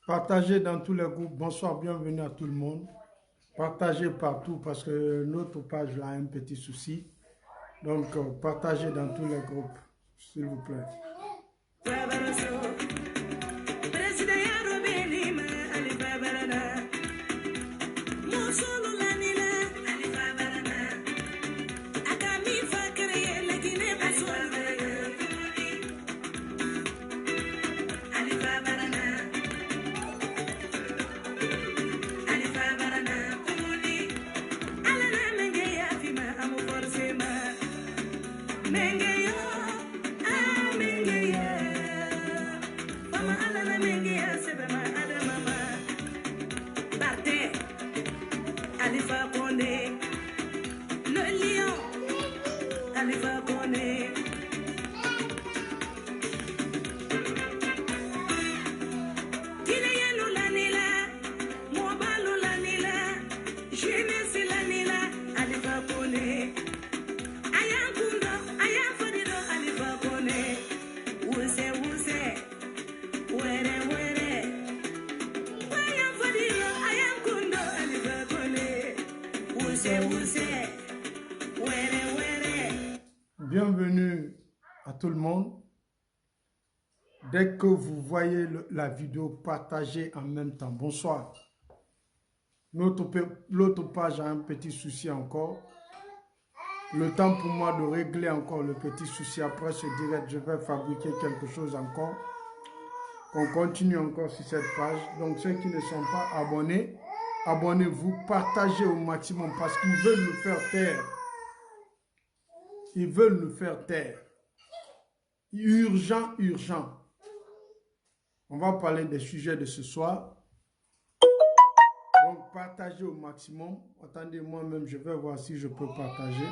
Partagez dans tous les groupes. Bonsoir, bienvenue à tout le monde. Partagez partout parce que notre page là a un petit souci. Donc, partagez dans tous les groupes, s'il vous plaît. Bienvenue à tout le monde. Dès que vous voyez la vidéo, partagez en même temps. Bonsoir. L'autre page a un petit souci encore. Le temps pour moi de régler encore le petit souci. Après ce direct, je vais fabriquer quelque chose encore. On continue encore sur cette page. Donc ceux qui ne sont pas abonnés, abonnez-vous, partagez au maximum parce qu'ils veulent nous faire taire. Ils veulent nous faire taire. Urgent, urgent. On va parler des sujets de ce soir. Donc, partagez au maximum. Attendez, moi-même, je vais voir si je peux partager.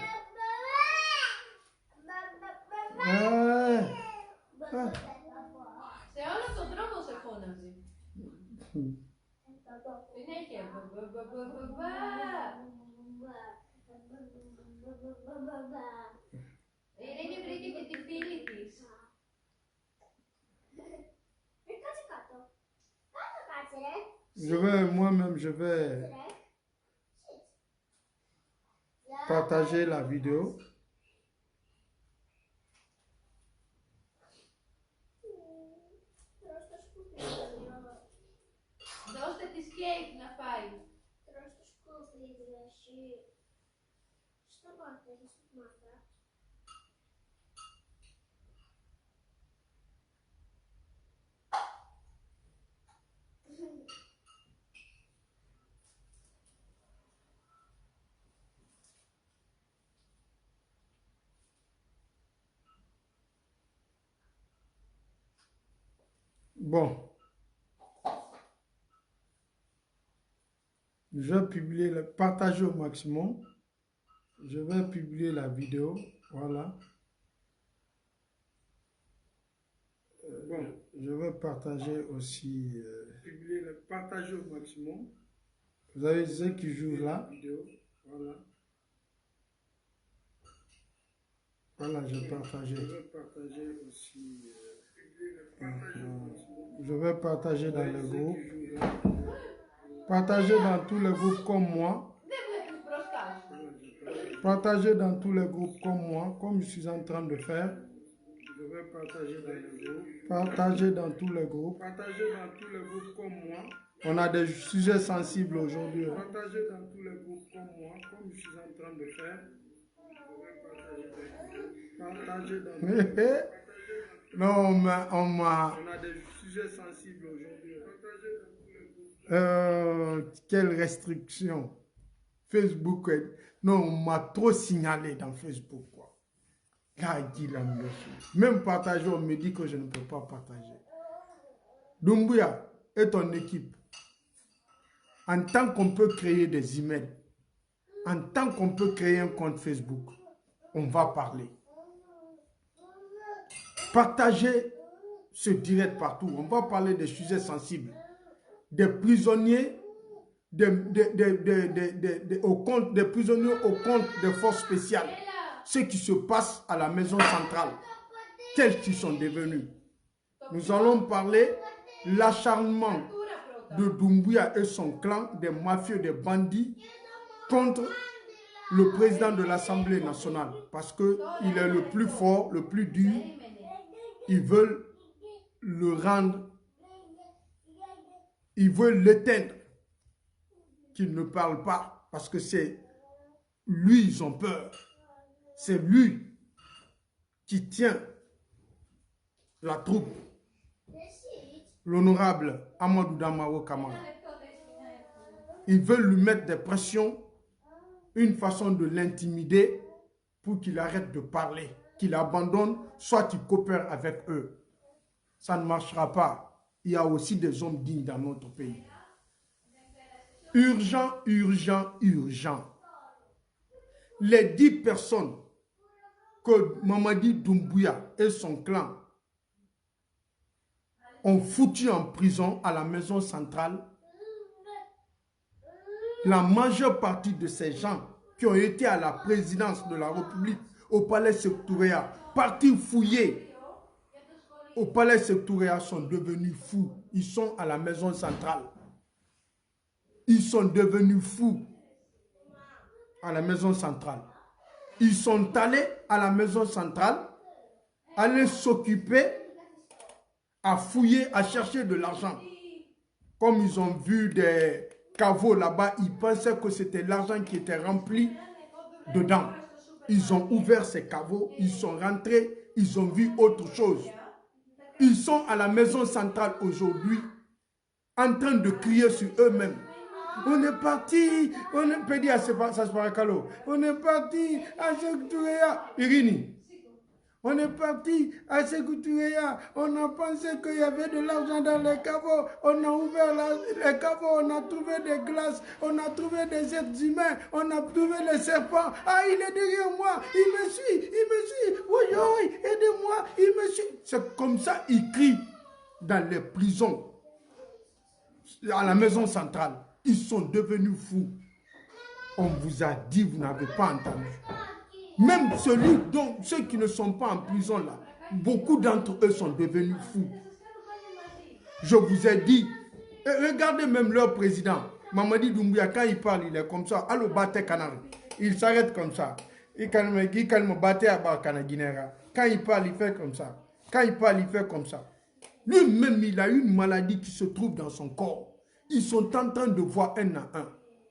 Moi-même, je vais partager la vidéo. Bon, je vais publier, partager au maximum. Je vais publier la vidéo, voilà. Bon, je vais partager aussi, partager au maximum. Vous avez ceux qui jouent là, vidéo, voilà. Voilà, je partage. Je vais partager aussi. Je vais partager dans le groupe. Partagez dans tous les groupes comme moi. Partagez dans tous les groupes comme moi, comme je suis en train de faire. Je vais partager dans les groupes. Partagez dans tous les groupes. Partagez dans tous les groupes comme moi. On a des sujets sensibles aujourd'hui. Partagez dans tous les groupes comme moi, comme je suis en train de faire. Partagez dans tous les groupes. Non, on a des sujets sensibles aujourd'hui. Quelle restriction? Facebook. Non, on m'a trop signalé dans Facebook. Quoi. Même partager, on me dit que je ne peux pas partager. Doumbouya et ton équipe, en tant qu'on peut créer des emails, en tant qu'on peut créer un compte Facebook, on va parler. Partagez ce direct partout. On va parler des sujets sensibles. Des prisonniers, des prisonniers au compte des forces spéciales. Ce qui se passe à la maison centrale. Quels qu'ils sont devenus. Nous allons parler l'acharnement de Doumbouya et son clan, des mafieux, des bandits, contre le président de l'Assemblée nationale. Parce qu'il est le plus fort, le plus dur. Ils veulent le rendre, ils veulent l'éteindre. Qu'il ne parle pas, parce que c'est lui, ils ont peur. C'est lui qui tient la troupe. L'honorable Amadou Damaro Kamara. Ils veulent lui mettre des pressions, une façon de l'intimider pour qu'il arrête de parler, qu'il abandonne, soit qu'il coopère avec eux. Ça ne marchera pas. Il y a aussi des hommes dignes dans notre pays. Urgent, urgent, urgent. Les 10 personnes que Mamadi Doumbouya et son clan ont foutu en prison à la maison centrale, la majeure partie de ces gens qui ont été à la présidence de la République, au palais Sectouréa, partis fouiller au palais Sectouréa, sont devenus fous. Ils sont à la maison centrale. Ils sont devenus fous à la maison centrale. Ils sont allés à la maison centrale, aller s'occuper, à fouiller, à chercher de l'argent. Comme ils ont vu des caveaux là-bas, ils pensaient que c'était l'argent qui était rempli dedans. Ils ont ouvert ces caveaux, ils sont rentrés, ils ont vu autre chose. Ils sont à la maison centrale aujourd'hui, en train de crier sur eux-mêmes. On est parti, on est pédi à Sasparakalo, on est parti à Sekouturéa, Irini. On est parti à Sekouturéa, on a pensé qu'il y avait de l'argent dans les caveaux, on a ouvert les caveaux, on a trouvé des glaces, on a trouvé des êtres humains, on a trouvé les serpents. Ah, il est derrière moi, il me suit, oui, oui, aidez-moi, il me suit. C'est comme ça ils crient dans les prisons, à la maison centrale. Ils sont devenus fous. On vous a dit, vous n'avez pas entendu. Même ceux qui ne sont pas en prison là, beaucoup d'entre eux sont devenus fous. Je vous ai dit, et regardez même leur président, Mamadi Doumbouya, quand il parle, il est comme ça. Allo Bate Canari. Il s'arrête comme ça. Il calme Bate à Bakanaginera. Quand il parle, il fait comme ça. Quand il parle, il fait comme ça. Lui-même, il a une maladie qui se trouve dans son corps. Ils sont en train de voir un à un.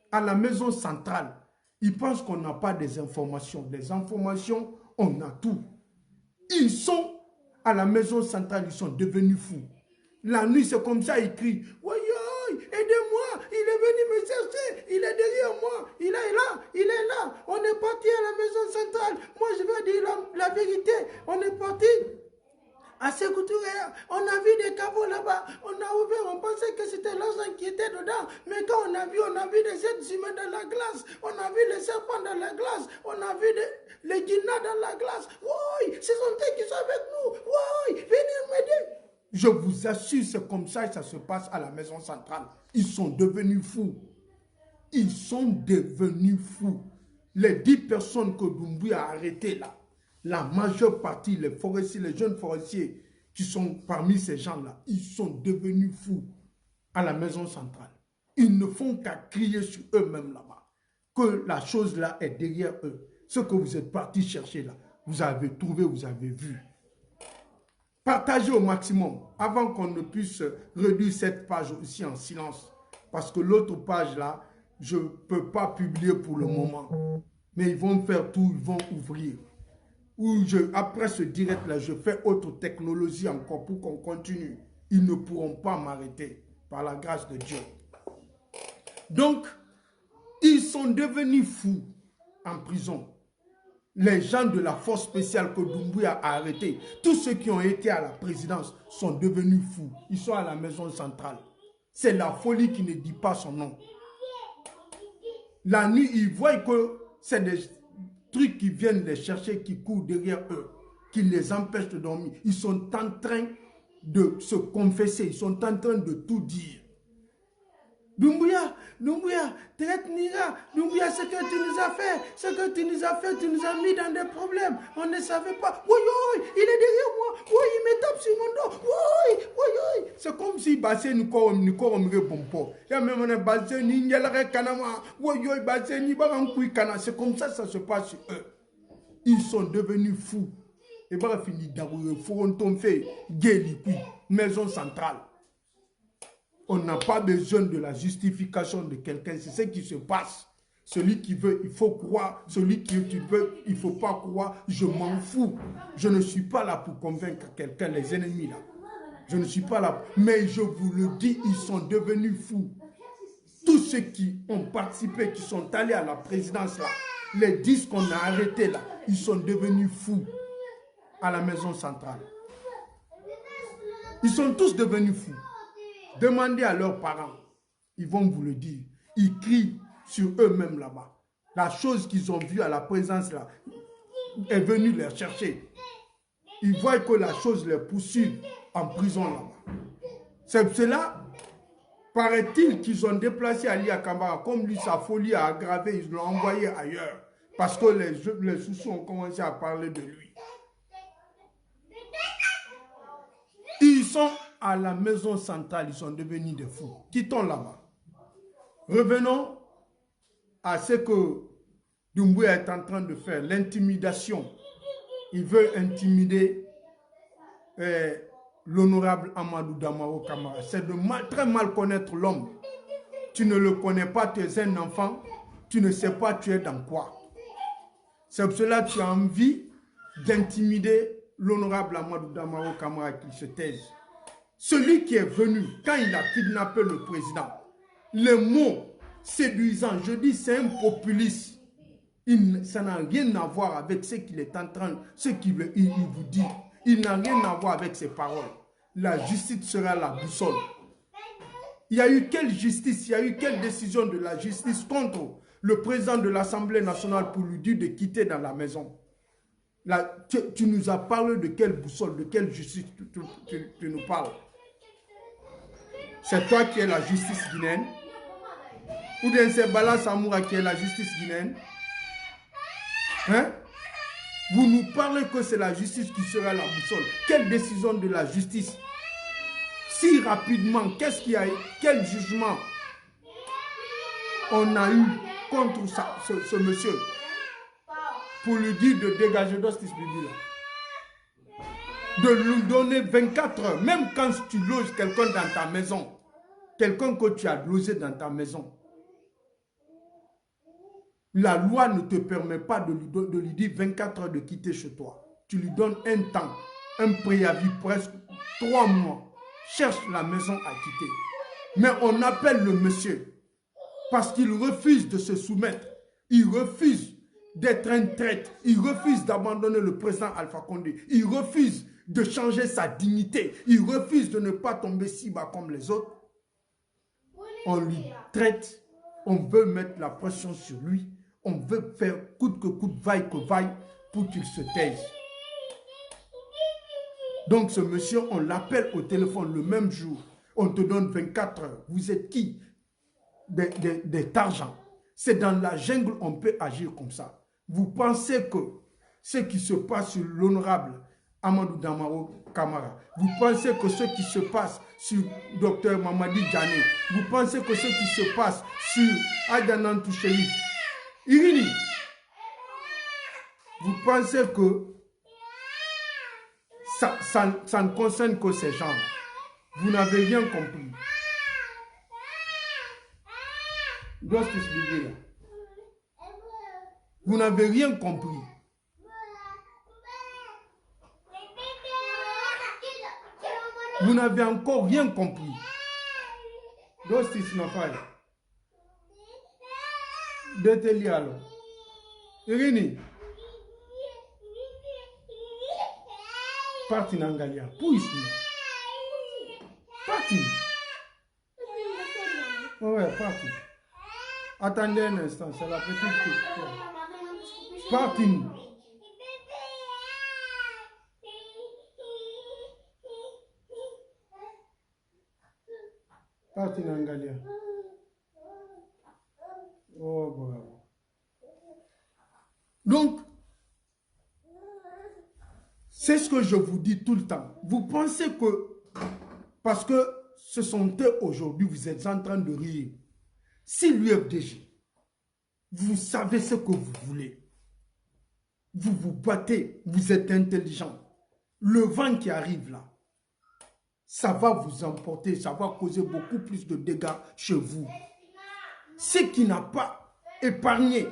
À la maison centrale, ils pensent qu'on n'a pas des informations. Des informations, on a tout. Ils sont à la maison centrale, ils sont devenus fous. La nuit, c'est comme ça, ils crient. Oui, aidez-moi, il est venu me chercher, il est derrière moi, il est là, il est là. On est parti à la maison centrale. Moi, je vais dire la vérité. On est parti à Sekouturéa, on a vu des caveaux là-bas, on a ouvert, on pensait que c'était l'argent qui était dedans, mais quand on a vu des êtres humains dans la glace, on a vu les serpents dans la glace, on a vu les guinas dans la glace. Oui, ce sont eux qui sont avec nous, oui, venez m'aider. Je vous assure, c'est comme ça que ça se passe à la maison centrale. Ils sont devenus fous. Ils sont devenus fous. Les 10 personnes que Doumbouya a arrêtées là, la majeure partie, les forestiers, les jeunes forestiers qui sont parmi ces gens-là, ils sont devenus fous à la maison centrale. Ils ne font qu'à crier sur eux-mêmes là-bas, que la chose là est derrière eux. Ce que vous êtes partis chercher là, vous avez trouvé, vous avez vu. Partagez au maximum avant qu'on ne puisse réduire cette page aussi en silence. Parce que l'autre page là, je ne peux pas publier pour le moment. Mais ils vont faire tout, ils vont ouvrir. Après ce direct-là, je fais autre technologie encore pour qu'on continue. Ils ne pourront pas m'arrêter par la grâce de Dieu. Donc, ils sont devenus fous en prison. Les gens de la force spéciale que Doumbouya a arrêté, tous ceux qui ont été à la présidence sont devenus fous. Ils sont à la maison centrale. C'est la folie qui ne dit pas son nom. La nuit, ils voient que c'est des trucs qui viennent les chercher, qui courent derrière eux, qui les empêchent de dormir. Ils sont en train de se confesser, ils sont en train de tout dire. Doumbouya, Doumbouya, traite Nira, Doumbouya, ce que tu nous as fait, ce que tu nous as fait, tu nous as mis dans des problèmes, on ne savait pas. Oui, oui, il est derrière moi, oui, il me tape sur mon dos, oui, oui, oui. C'est comme si Bassé nous corromerait pompo. Il y a même un Bassé, Ningalare Kanama, oui, oui, Bassé, Nibarankoui Kana. C'est comme ça se passe sur eux. Ils sont devenus fous. Et bien, fini d'abord, Foronton fait, Guélipi, maison centrale. On n'a pas besoin de la justification de quelqu'un. C'est ce qui se passe. Celui qui veut, il faut croire. Celui qui veut, il ne faut pas croire. Je m'en fous. Je ne suis pas là pour convaincre quelqu'un, les ennemis là. Je ne suis pas là. Mais je vous le dis, ils sont devenus fous. Tous ceux qui ont participé, qui sont allés à la présidence là, les 10 qu'on a arrêtés là, ils sont devenus fous à la maison centrale. Ils sont tous devenus fous. Demandez à leurs parents, ils vont vous le dire. Ils crient sur eux-mêmes là-bas. La chose qu'ils ont vue à la présence là est venue les chercher. Ils voient que la chose les poursuit en prison là-bas. C'est cela, paraît-il, qu'ils ont déplacé Ali Akambara. Comme lui, sa folie a aggravé, ils l'ont envoyé ailleurs. Parce que les sous ont commencé à parler de lui. Ils sont à la maison centrale, ils sont devenus des fous. Quittons là-bas. Revenons à ce que Doumbouya est en train de faire, l'intimidation. Il veut intimider l'honorable Amadou Damaro Camara. C'est de très mal connaître l'homme. Tu ne le connais pas, tu es un enfant, tu ne sais pas tu es dans quoi. C'est pour cela que tu as envie d'intimider l'honorable Amadou Damaro Camara qui se taise. Celui qui est venu, quand il a kidnappé le président, les mots séduisants, je dis c'est un populiste. Ça n'a rien à voir avec ce qu'il est en train, ce qu'il vous dit. Il n'a rien à voir avec ses paroles. La justice sera la boussole. Il y a eu quelle justice, il y a eu quelle décision de la justice contre le président de l'Assemblée nationale pour lui dire de quitter dans la maison? Là, tu nous as parlé de quelle boussole, de quelle justice tu nous parles? C'est toi qui es la justice guinéenne? Ou bien c'est Bala Samoura qui est la justice guinéenne? Hein? Vous nous parlez que c'est la justice qui sera la boussole. Quelle décision de la justice? Si rapidement, qu'est-ce qu'il y a eu? Quel jugement on a eu contre ce monsieur pour lui dire de dégager d'Hostis Bibi? De lui donner 24 heures, même quand tu loges quelqu'un dans ta maison, quelqu'un que tu as logé dans ta maison, la loi ne te permet pas de lui dire 24 heures de quitter chez toi. Tu lui donnes un temps, un préavis, presque 3 mois. Cherche la maison à quitter. Mais on appelle le monsieur parce qu'il refuse de se soumettre. Il refuse d'être un traître. Il refuse d'abandonner le président Alpha Condé. Il refuse de changer sa dignité. Il refuse de ne pas tomber si bas comme les autres. On lui traite. On veut mettre la pression sur lui. On veut faire coûte que coûte, vaille que vaille, pour qu'il se taise. Donc ce monsieur, on l'appelle au téléphone le même jour. On te donne 24 heures. Vous êtes qui? Des argent. C'est dans la jungle on peut agir comme ça. Vous pensez que ce qui se passe sur l'honorable Amadou Damaro Camara, vous pensez que ce qui se passe sur Dr Mamadi Djane, vous pensez que ce qui se passe sur Adjanan Toucheli, Irini, vous pensez que ça ne concerne que ces gens. Vous n'avez rien compris. Vous n'avez rien compris. Vous n'avez encore rien compris. Irini. Parti Nangalia. Pour ici. Parti. Ouais, parti. Attendez un instant, c'est la petite fille. Parti. Parti Nangalia. Donc, c'est ce que je vous dis tout le temps. Vous pensez que, parce que ce sont eux aujourd'hui, vous êtes en train de rire. Si l'UFDG, vous savez ce que vous voulez, vous vous battez, vous êtes intelligent. Le vent qui arrive là, ça va vous emporter, ça va causer beaucoup plus de dégâts chez vous. Ce qui n'a pas épargné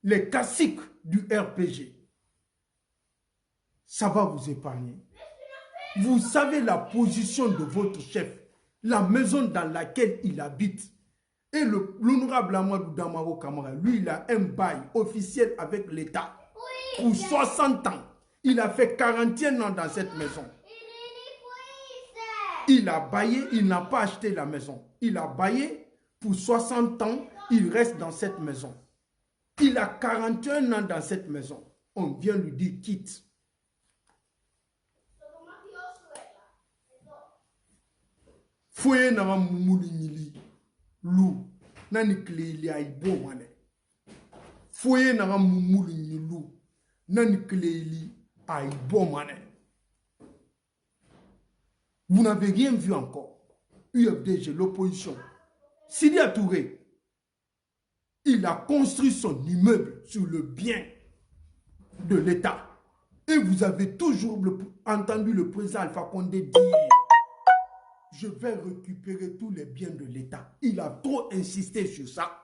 les classiques du RPG, ça va vous épargner. Vous savez la position de votre chef, la maison dans laquelle il habite. Et l'honorable Amadou Damaro Camara, lui, il a un bail officiel avec l'État pour 60 ans. Il a fait 41 ans dans cette maison. Il a baillé, il n'a pas acheté la maison. Il a baillé pour 60 ans, il reste dans cette maison. Il a 41 ans dans cette maison. On vient lui dire quitte. Foye na mumuli nyili lu nani kleli aibo wane. Foye na mumuli nyili nani kleli aibo wane. Vous n'avez rien vu encore. UFDG, l'opposition. Sidya Touré, il a construit son immeuble sur le bien de l'État. Et vous avez toujours entendu le président Alpha Condé dire je vais récupérer tous les biens de l'État. Il a trop insisté sur ça.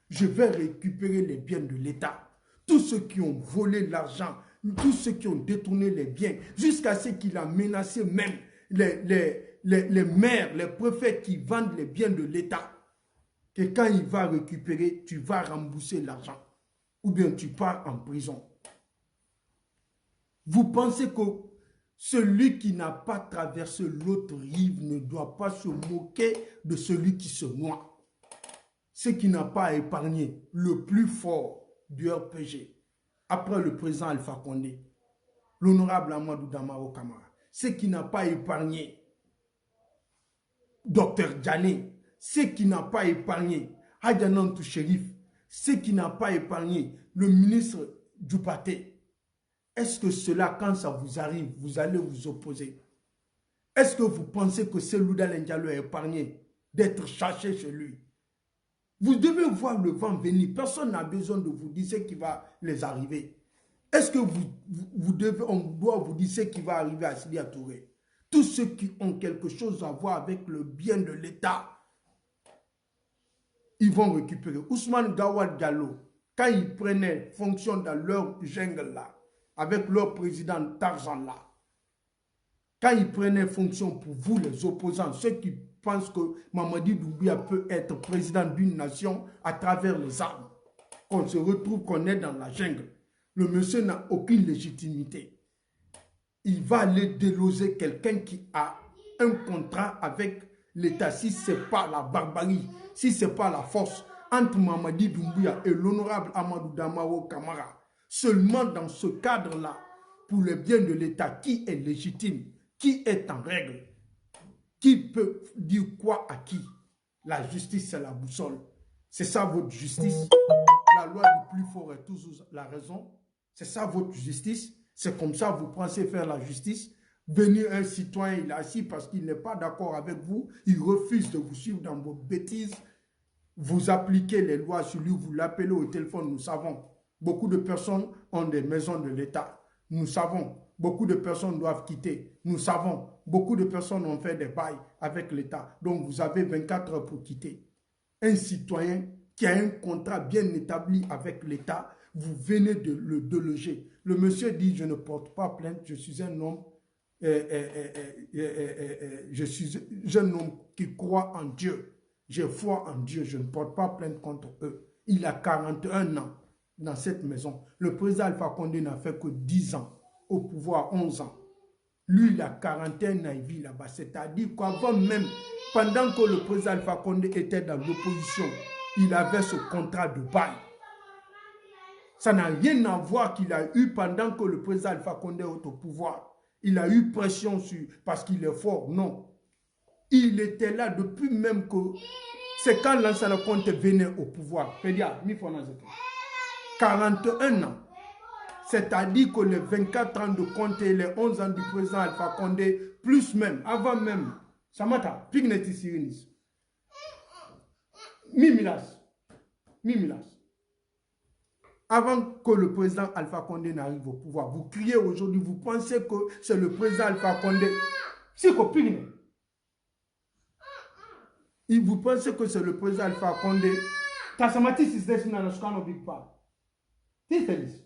Je vais récupérer les biens de l'État. Tous ceux qui ont volé l'argent, tous ceux qui ont détourné les biens, jusqu'à ce qu'il a menacé même les maires, les préfets qui vendent les biens de l'État, que quand il va récupérer, tu vas rembourser l'argent. Ou bien tu pars en prison. Vous pensez que celui qui n'a pas traversé l'autre rive ne doit pas se moquer de celui qui se noie. Ce qui n'a pas épargné le plus fort du RPG, après le président Alpha Condé, l'honorable Amadou Damaro Camara, ce qui n'a pas épargné Dr Djané, ce qui n'a pas épargné Hadjanantou Chérif, ce qui n'a pas épargné le ministre Djoupate. Est-ce que cela, quand ça vous arrive, vous allez vous opposer? Est-ce que vous pensez que Selouda Ndialo est épargné d'être cherché chez lui? Vous devez voir le vent venir. Personne n'a besoin de vous dire ce qui va les arriver. Est-ce que on doit vous dire ce qui va arriver à Sidya Touré? Tous ceux qui ont quelque chose à voir avec le bien de l'État, ils vont récupérer. Ousmane Gawad Diallo, quand ils prenaient fonction dans leur jungle là, avec leur président Tarzan là, quand ils prenaient fonction pour vous les opposants, ceux qui pensent que Mamadi Doumbouya peut être président d'une nation à travers les armes, qu'on se retrouve qu'on est dans la jungle, le monsieur n'a aucune légitimité. Il va aller déloger quelqu'un qui a un contrat avec l'État, si ce n'est pas la barbarie, si ce n'est pas la force, entre Mamadi Doumbouya et l'honorable Amadou Damaro Camara. Seulement dans ce cadre-là, pour le bien de l'État, qui est légitime, qui est en règle, qui peut dire quoi à qui? La justice, c'est la boussole. C'est ça votre justice. La loi du plus fort est toujours la raison. C'est ça votre justice. C'est comme ça que vous pensez faire la justice. Venir un citoyen, il est assis parce qu'il n'est pas d'accord avec vous. Il refuse de vous suivre dans vos bêtises. Vous appliquez les lois sur lui, vous l'appelez au téléphone, nous savons. Beaucoup de personnes ont des maisons de l'État. Nous savons. Beaucoup de personnes doivent quitter. Nous savons. Beaucoup de personnes ont fait des bails avec l'État. Donc, vous avez 24 heures pour quitter. Un citoyen qui a un contrat bien établi avec l'État, vous venez de le déloger. Le monsieur dit, je ne porte pas plainte, je suis un homme, qui croit en Dieu. J'ai foi en Dieu, je ne porte pas plainte contre eux. Il a 41 ans dans cette maison. Le président Alpha Condé n'a fait que 10 ans, au pouvoir 11 ans. Lui, il a 41 ans, il vit là-bas. C'est-à-dire qu'avant même, pendant que le président Alpha Condé était dans l'opposition, il avait ce contrat de bail. Ça n'a rien à voir qu'il a eu pendant que le président Alpha Condé est au pouvoir. Il a eu pression sur, parce qu'il est fort. Non. Il était là depuis même que... C'est quand Lansana Conté venait au pouvoir. 41 ans. C'est-à-dire que les 24 ans de Conté, les 11 ans du président Alpha Condé, plus même, avant même, Samata, Pigneti Sirinis, Mimilas, avant que le président Alpha Condé n'arrive au pouvoir, vous criez aujourd'hui, vous pensez que c'est le président Alpha Condé, si vous pensez que c'est le président Alpha Condé, Tassamati Sisters na Lascano Big Pa. T'es feliz.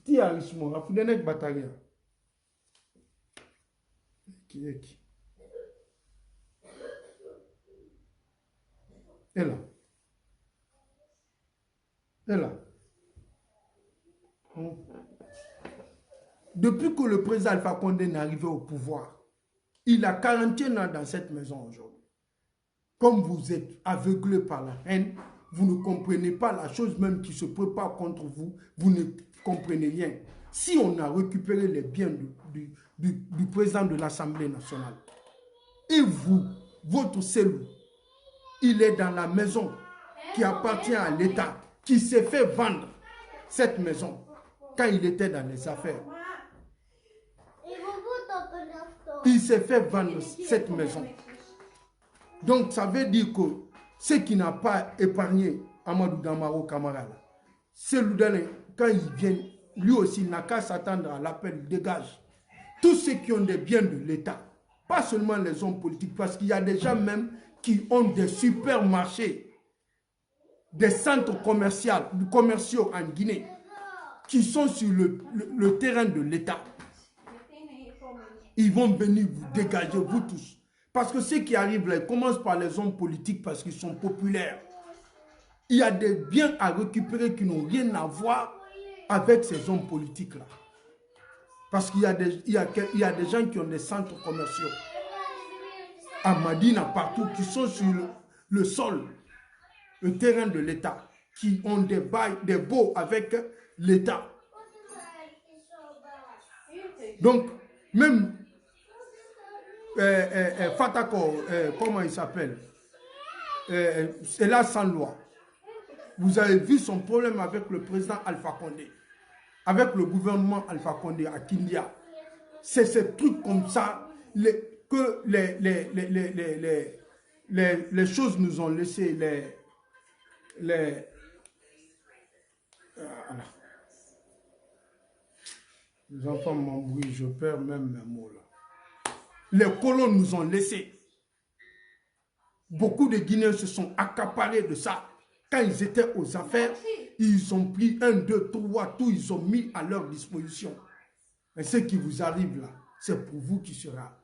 T'es arismo, la foudenek bataria. Qui est qui? Et là. Et là. Depuis que le président Alpha Condé est arrivé au pouvoir, il a 41 ans dans cette maison aujourd'hui. Comme vous êtes aveuglé par la haine, vous ne comprenez pas la chose même qui se prépare contre vous, vous ne comprenez rien. Si on a récupéré les biens du président de l'Assemblée nationale, et vous, votre cellule, il est dans la maison qui appartient à l'État, qui s'est fait vendre cette maison quand il était dans les affaires. Il s'est fait vendre cette maison. Donc, ça veut dire que ce qui n'a pas épargné Amadou Damaro Camara, celui quand il vient, lui aussi n'a qu'à s'attendre à l'appel, dégage. Tous ceux qui ont des biens de l'État, pas seulement les hommes politiques, parce qu'il y a des gens même qui ont des supermarchés, des centres commerciaux en Guinée, qui sont sur le terrain de l'État. Ils vont venir vous dégager, vous tous. Parce que ce qui arrive là, ils commencent par les hommes politiques parce qu'ils sont populaires. Il y a des biens à récupérer qui n'ont rien à voir avec ces hommes politiques-là. Parce qu'il y a des gens qui ont des centres commerciaux à Madina, partout, qui sont sur le sol, le terrain de l'État, qui ont des bails, des baux avec l'État. Donc, même Fatako, comment il s'appelle, c'est là sans loi. Vous avez vu son problème avec le président Alpha Condé, avec le gouvernement Alpha Condé à Kindia. C'est ces trucs comme ça que les choses nous ont laissé, les enfants m'embrouillent, je perds même mes mots là. Les colons nous ont laissés. Beaucoup de Guinéens se sont accaparés de ça. Quand ils étaient aux affaires, ils ont pris 1, 2, 3, tout, ils ont mis à leur disposition. Mais ce qui vous arrive là, c'est pour vous qui sera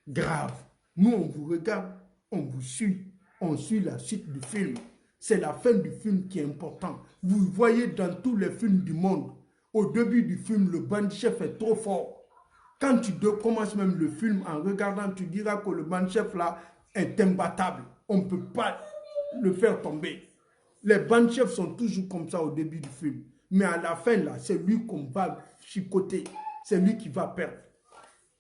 grave. Nous, on vous regarde, on vous suit, on suit la suite du film. C'est la fin du film qui est important. Vous voyez dans tous les films du monde, au début du film, le bandit-chef est trop fort. Quand tu commences même le film en regardant, tu diras que le bandit-chef là est imbattable. On ne peut pas le faire tomber. Les bandits-chefs sont toujours comme ça au début du film. Mais à la fin là, c'est lui qu'on va chicoter. C'est lui qui va perdre.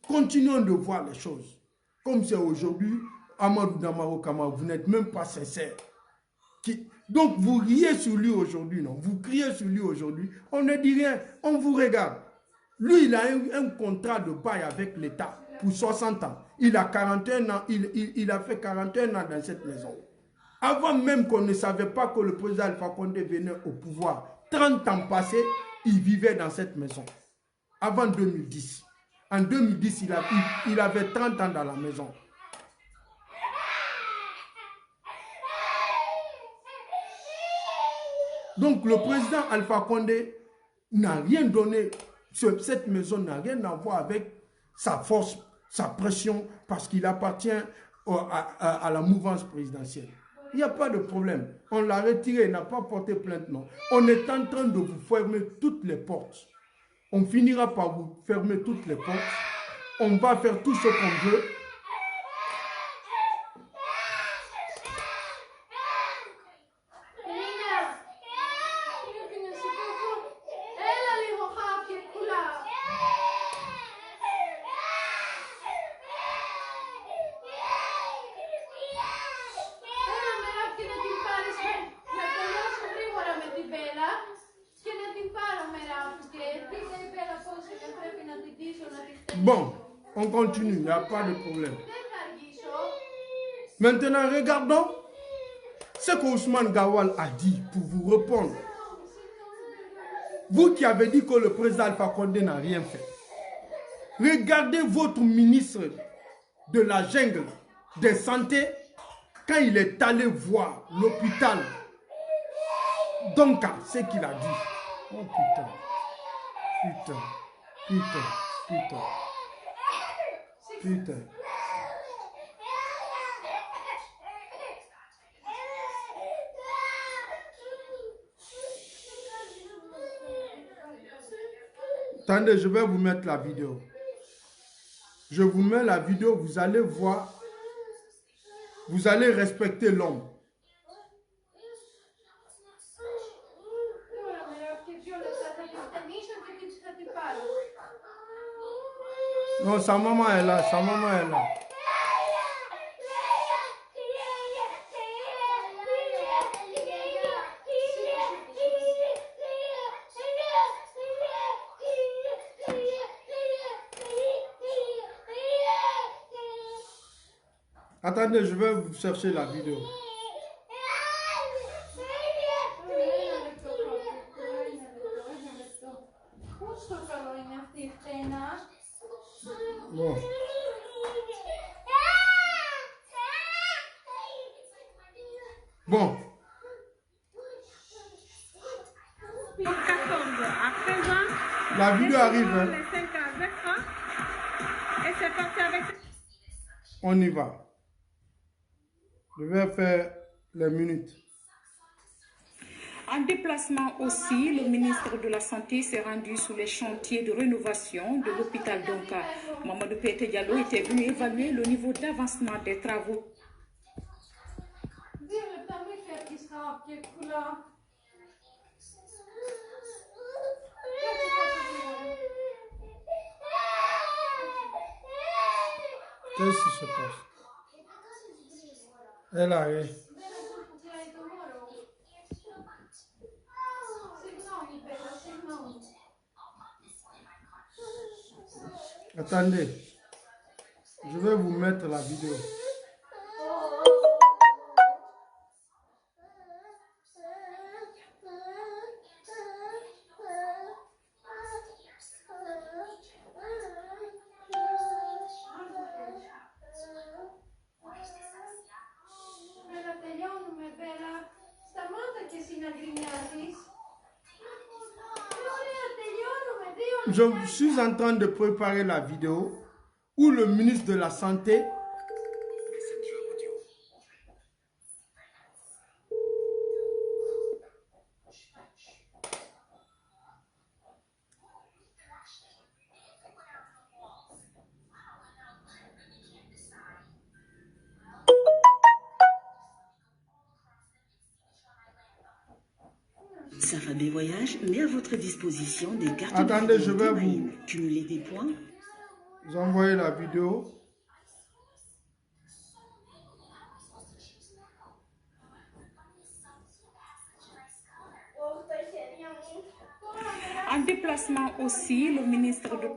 Continuons de voir les choses. Comme c'est aujourd'hui, Amadou Damaro Camara, vous n'êtes même pas sincère. Donc vous riez sur lui aujourd'hui, non? Vous criez sur lui aujourd'hui. On ne dit rien, on vous regarde. Lui, il a un contrat de bail avec l'État pour 60 ans. Il a 41 ans, il a fait 41 ans dans cette maison. Avant même qu'on ne savait pas que le président Alpha Condé venait au pouvoir, 30 ans passés, il vivait dans cette maison. Avant 2010. En 2010, il avait 30 ans dans la maison. Donc le président Alpha Condé n'a rien donné. Cette maison n'a rien à voir avec sa force, sa pression, parce qu'il appartient à la mouvance présidentielle. Il n'y a pas de problème. On l'a retiré, il n'a pas porté plainte, non. On est en train de vous fermer toutes les portes. On finira par vous fermer toutes les portes. On va faire tout ce qu'on veut. Bon, on continue, il n'y a pas de problème. Maintenant, regardons ce qu'Ousmane Gawal a dit pour vous répondre. Vous qui avez dit que le président Alpha Condé n'a rien fait. Regardez votre ministre de la jungle de santé quand il est allé voir l'hôpital. Donc, ce qu'il a dit. Oh putain. Putain. Putain. Putain. Putain. Attendez, je vais vous mettre la vidéo. Je vous mets la vidéo, vous allez voir. Vous allez respecter l'homme. Non, sa maman est là, sa maman est là. Attendez, je vais vous chercher la vidéo. Bon. Bon. La vidéo arrive. Hein. On y va. Je vais faire les minutes. En déplacement aussi, le ministre de la Santé s'est rendu sur les chantiers de rénovation de l'hôpital Donka. Mamadou Pété Diallo était venu évaluer le niveau d'avancement des travaux. Qu'est-ce qui se passe? Elle arrive. Attendez, je vais vous mettre la vidéo. Je suis en train de préparer la vidéo où le ministre de la Santé Safabé Voyage met à votre disposition des cartes Attendez, je vais vous cumuler des points. Vous envoyez la vidéo. En déplacement aussi, le ministre de...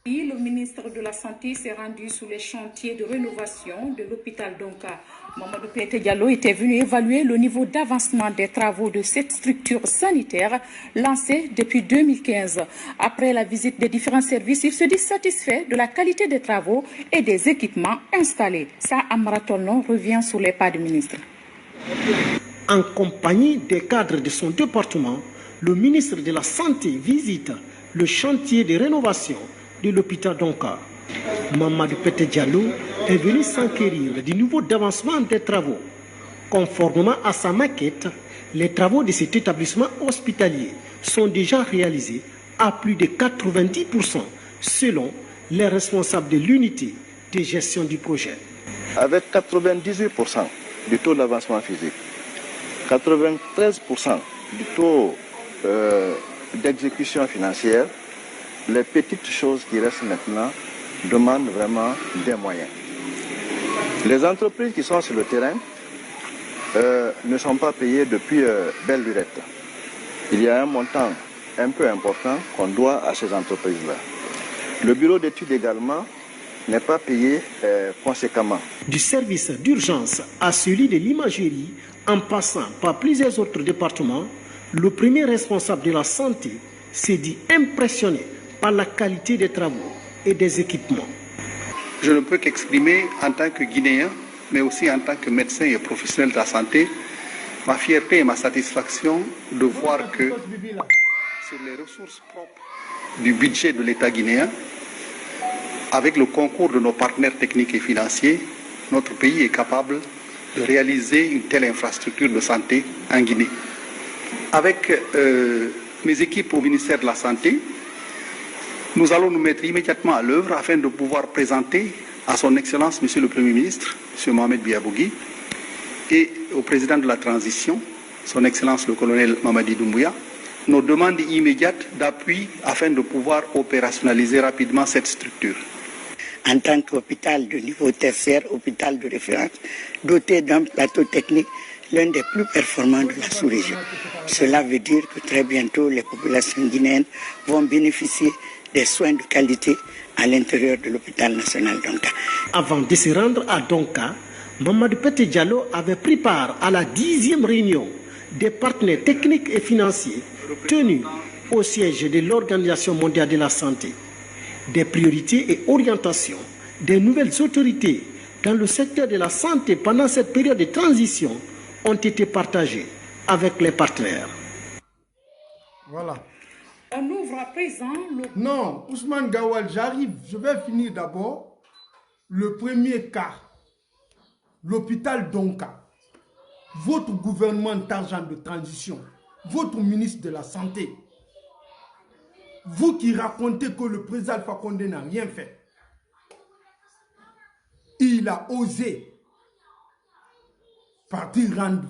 Le ministre de la Santé s'est rendu sur les chantiers de rénovation de l'hôpital Donka. Mamadou Pété Diallo était venu évaluer le niveau d'avancement des travaux de cette structure sanitaire lancée depuis 2015. Après la visite des différents services, il se dit satisfait de la qualité des travaux et des équipements installés. Ça, Amara Tolnon revient sur les pas du ministre. En compagnie des cadres de son département, le ministre de la Santé visite le chantier de rénovation de l'hôpital Donka. Mamadou Pété Diallo est venu s'enquérir du niveau d'avancement des travaux. Conformément à sa maquette, les travaux de cet établissement hospitalier sont déjà réalisés à plus de 90% selon les responsables de l'unité de gestion du projet. Avec 98% du taux d'avancement physique, 93% du taux d'exécution financière, les petites choses qui restent maintenant demandent vraiment des moyens. Les entreprises qui sont sur le terrain ne sont pas payés depuis belle lurette. Il y a un montant un peu important qu'on doit à ces entreprises-là. Le bureau d'études également n'est pas payé conséquemment. Du service d'urgence à celui de l'imagerie, en passant par plusieurs autres départements, le premier responsable de la santé s'est dit impressionné par la qualité des travaux et des équipements. Je ne peux qu'exprimer en tant que Guinéen, mais aussi en tant que médecin et professionnel de la santé, ma fierté et ma satisfaction de voir que sur les ressources propres du budget de l'État guinéen, avec le concours de nos partenaires techniques et financiers, notre pays est capable de réaliser une telle infrastructure de santé en Guinée. Avec mes équipes au ministère de la Santé, nous allons nous mettre immédiatement à l'œuvre afin de pouvoir présenter à son Excellence, Monsieur le Premier ministre, M. Mohamed Biabougui, et au président de la transition, son Excellence le colonel Mamadi Doumbouya, nos demandes immédiates d'appui afin de pouvoir opérationnaliser rapidement cette structure. En tant qu'hôpital de niveau tertiaire, hôpital de référence, doté d'un plateau technique, l'un des plus performants de la sous-région. Cela veut dire que très bientôt, les populations guinéennes vont bénéficier des soins de qualité à l'intérieur de l'hôpital national Donka. Avant de se rendre à Donka, Mamadou Pété Diallo avait pris part à la 10e réunion des partenaires techniques et financiers tenus au siège de l'Organisation mondiale de la santé. Des priorités et orientations des nouvelles autorités dans le secteur de la santé pendant cette période de transition ont été partagées avec les partenaires. Voilà. On ouvre à présent le... Non, Ousmane Gawal, j'arrive. Je vais finir d'abord. Le premier cas, l'hôpital Donka. Votre gouvernement d'argent de transition, votre ministre de la Santé, vous qui racontez que le président Alpha Condé n'a rien fait, il a osé partir rendre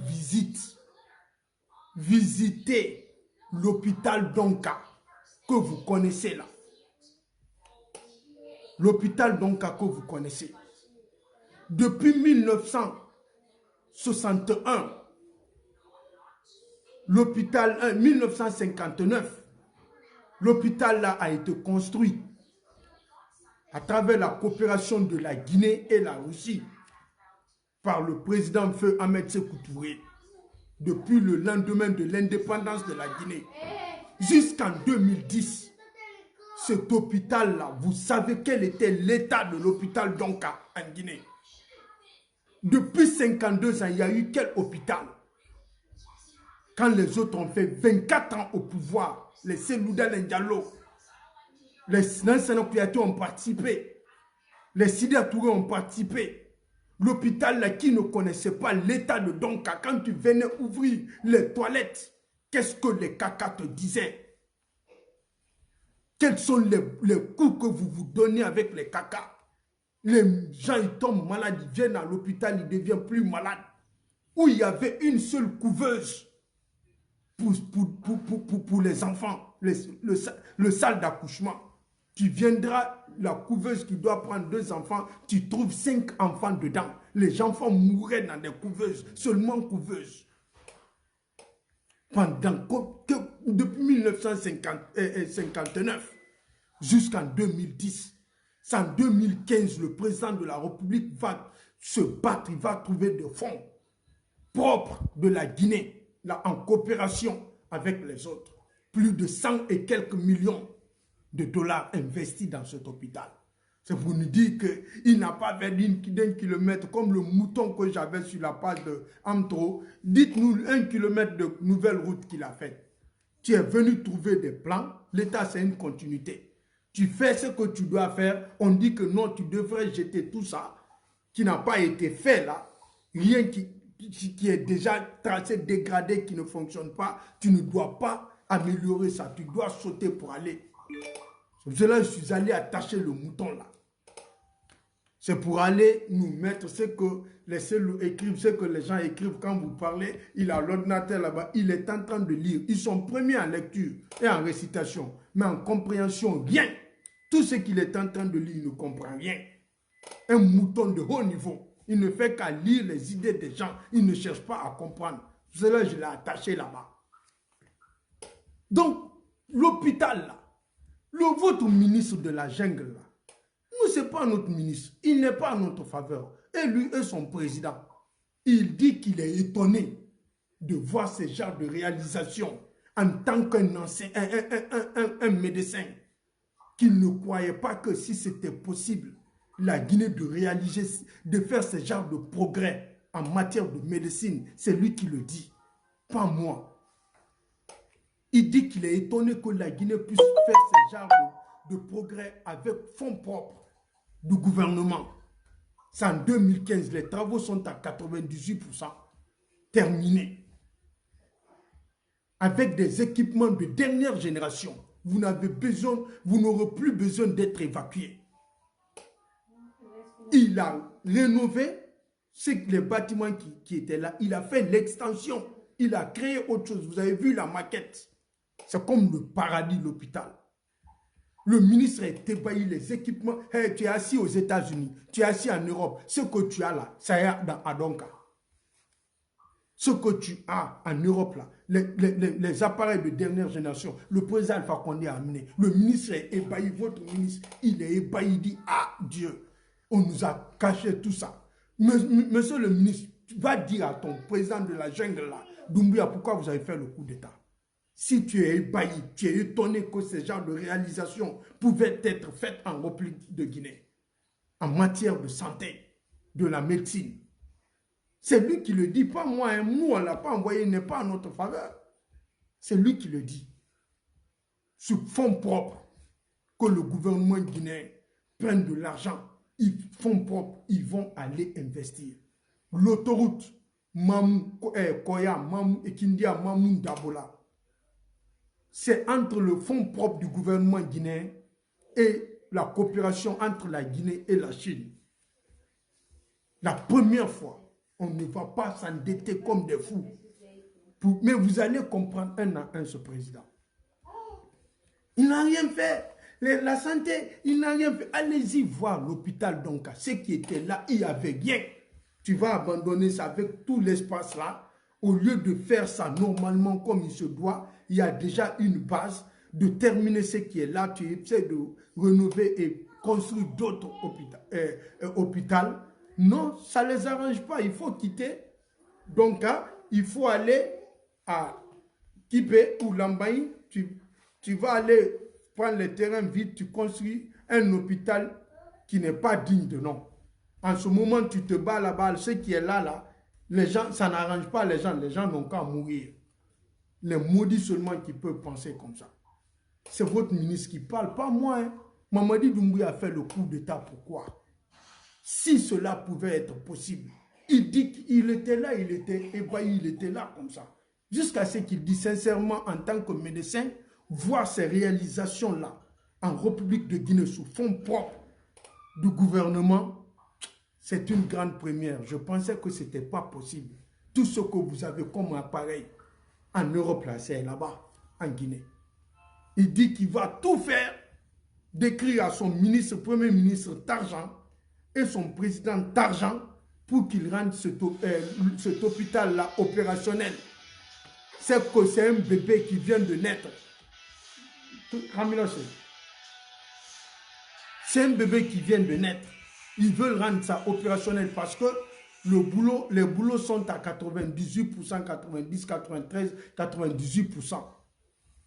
visiter l'hôpital Donka que vous connaissez là. L'hôpital Donka que vous connaissez. Depuis 1961, l'hôpital 1959, l'hôpital là a été construit à travers la coopération de la Guinée et la Russie par le président Feu Ahmed Sékou Touré depuis le lendemain de l'indépendance de la Guinée jusqu'en 2010. Cet hôpital-là, vous savez quel était l'état de l'hôpital Donka en Guinée? Depuis 52 ans, il y a eu quel hôpital? Quand les autres ont fait 24 ans au pouvoir, les Selouda Diallo, les Nansana Kouyaté ont participé, les Sidi Touré ont participé. L'hôpital là qui ne connaissait pas l'état de Donka, quand tu venais ouvrir les toilettes, qu'est-ce que les caca te disaient? Quels sont les coups que vous vous donnez avec les caca? Les gens ils tombent malades, ils viennent à l'hôpital, ils deviennent plus malades. Où il y avait une seule couveuse pour les enfants, le salle d'accouchement. Tu viendras, la couveuse qui doit prendre 2 enfants, tu trouves 5 enfants dedans. Les enfants mouraient dans des couveuses, seulement couveuses. Depuis 1959 jusqu'en 2010, c'est en 2015, le président de la République va se battre, il va trouver des fonds propres de la Guinée, là, en coopération avec les autres. Plus de 100 et quelques millions de dollars investis dans cet hôpital. C'est pour nous dire qu'il n'a pas fait d'un kilomètre comme le mouton que j'avais sur la page de Amtro. Dites-nous 1 kilomètre de nouvelle route qu'il a faite. Tu es venu trouver des plans. L'État, c'est une continuité. Tu fais ce que tu dois faire. On dit que non, tu devrais jeter tout ça qui n'a pas été fait là. Rien qui est déjà tracé, dégradé, qui ne fonctionne pas. Tu ne dois pas améliorer ça. Tu dois sauter pour aller. C'est pour cela que je suis allé attacher le mouton là. C'est pour aller nous mettre ce que les cellules écrivent, ce que les gens écrivent quand vous parlez. Il a l'ordinateur là-bas, il est en train de lire. Ils sont premiers en lecture et en récitation, mais en compréhension, rien. Tout ce qu'il est en train de lire, il ne comprend rien. Un mouton de haut niveau. Il ne fait qu'à lire les idées des gens. Il ne cherche pas à comprendre. Cela, je l'ai attaché là-bas. Donc, l'hôpital, là, votre ministre de la jungle, là, nous, ce n'est pas notre ministre. Il n'est pas à notre faveur. Et lui et son président, il dit qu'il est étonné de voir ce genre de réalisation en tant qu'un ancien, un médecin, qu'il ne croyait pas que si c'était possible, la Guinée de réaliser, de faire ce genre de progrès en matière de médecine. C'est lui qui le dit, pas moi. Il dit qu'il est étonné que la Guinée puisse faire ce genre de progrès avec fonds propres du gouvernement. C'est en 2015, les travaux sont à 98% terminés. Avec des équipements de dernière génération, vous n'aurez plus besoin d'être évacué. Il a rénové les bâtiments qui étaient là. Il a fait l'extension. Il a créé autre chose. Vous avez vu la maquette. C'est comme le paradis, l'hôpital. Le ministre est ébahi, les équipements. Hey, tu es assis aux États-Unis, tu es assis en Europe. Ce que tu as là, ça y est à Donka. Ce que tu as en Europe là, les appareils de dernière génération, le président Alpha Condé a amené. Le ministre est ébahi, votre ministre, il est ébahi, il dit, ah Dieu, on nous a caché tout ça. Monsieur le ministre, tu vas dire à ton président de la jungle là, Doumbouya, pourquoi vous avez fait le coup d'État? Si tu es ébahi, tu es étonné que ce genre de réalisation pouvait être faite en République de Guinée, en matière de santé, de la médecine. C'est lui qui le dit, pas moi. Nous, on ne l'a pas envoyé, il n'est pas en notre faveur. C'est lui qui le dit. Sur fonds propres, que le gouvernement guinéen prenne de l'argent, fonds propres, ils vont aller investir. L'autoroute, Koya, Mamou, Ekindia, Mamou, Dabola, c'est entre le fonds propre du gouvernement guinéen et la coopération entre la Guinée et la Chine. La première fois, on ne va pas s'endetter comme des fous. Mais vous allez comprendre un à un ce président. Il n'a rien fait. La santé, il n'a rien fait. Allez-y voir l'hôpital Donka. Ceux qui étaient là, il n'y avait rien. Tu vas abandonner ça avec tout l'espace là. Au lieu de faire ça normalement comme il se doit, il y a déjà une base de terminer ce qui est là. Tu essaies de rénover et construire d'autres hôpitaux. Non, ça ne les arrange pas. Il faut quitter. Donc, il faut aller à Kipé ou Lambaye. Tu vas aller prendre les terrains vides. Tu construis un hôpital qui n'est pas digne de nom. En ce moment, tu te bats là-bas. Ce qui est là, les gens, ça n'arrange pas les gens. Les gens n'ont qu'à mourir. Les maudits seulement qui peuvent penser comme ça. C'est votre ministre qui parle, pas moi. Hein. Mamadi Doumbouya a fait le coup d'État. Pourquoi? Si cela pouvait être possible, il dit qu'il était là, il était ébahi, il était là comme ça. Jusqu'à ce qu'il dit sincèrement en tant que médecin, voir ces réalisations-là en République de Guinée sous fonds propres du gouvernement, c'est une grande première. Je pensais que ce n'était pas possible. Tout ce que vous avez comme appareil en Europe, là, c'est là-bas, en Guinée. Il dit qu'il va tout faire, d'écrire à son ministre, premier ministre d'argent, et son président d'argent pour qu'il rende cet hôpital-là opérationnel. C'est que c'est un bébé qui vient de naître. C'est un bébé qui vient de naître. Ils veulent rendre ça opérationnel parce que les boulots sont à 98%, 90%, 93%, 98%.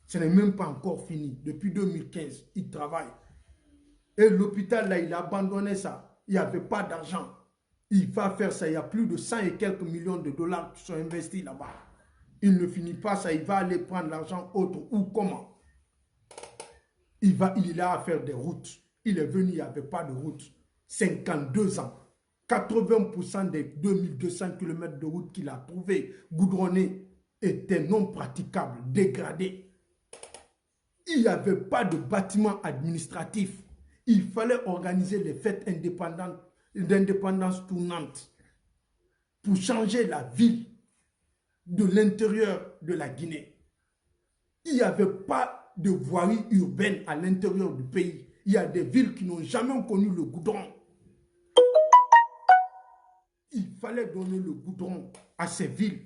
Ce n'est même pas encore fini. Depuis 2015, ils travaillent. Et l'hôpital, là, il a abandonné ça. Il n'y avait pas d'argent. Il va faire ça. Il y a plus de 100 et quelques millions de dollars qui sont investis là-bas. Il ne finit pas ça. Il va aller prendre l'argent autre ou comment? Il a à faire des routes. Il est venu, il n'y avait pas de route. 52 ans. 80% des 2200 km de route qu'il a trouvé goudronnées étaient non praticables, dégradés. Il n'y avait pas de bâtiment administratif. Il fallait organiser les fêtes d'indépendance tournantes pour changer la ville de l'intérieur de la Guinée. Il n'y avait pas de voirie urbaine à l'intérieur du pays. Il y a des villes qui n'ont jamais connu le goudron. fallait donner le goudron à ces villes.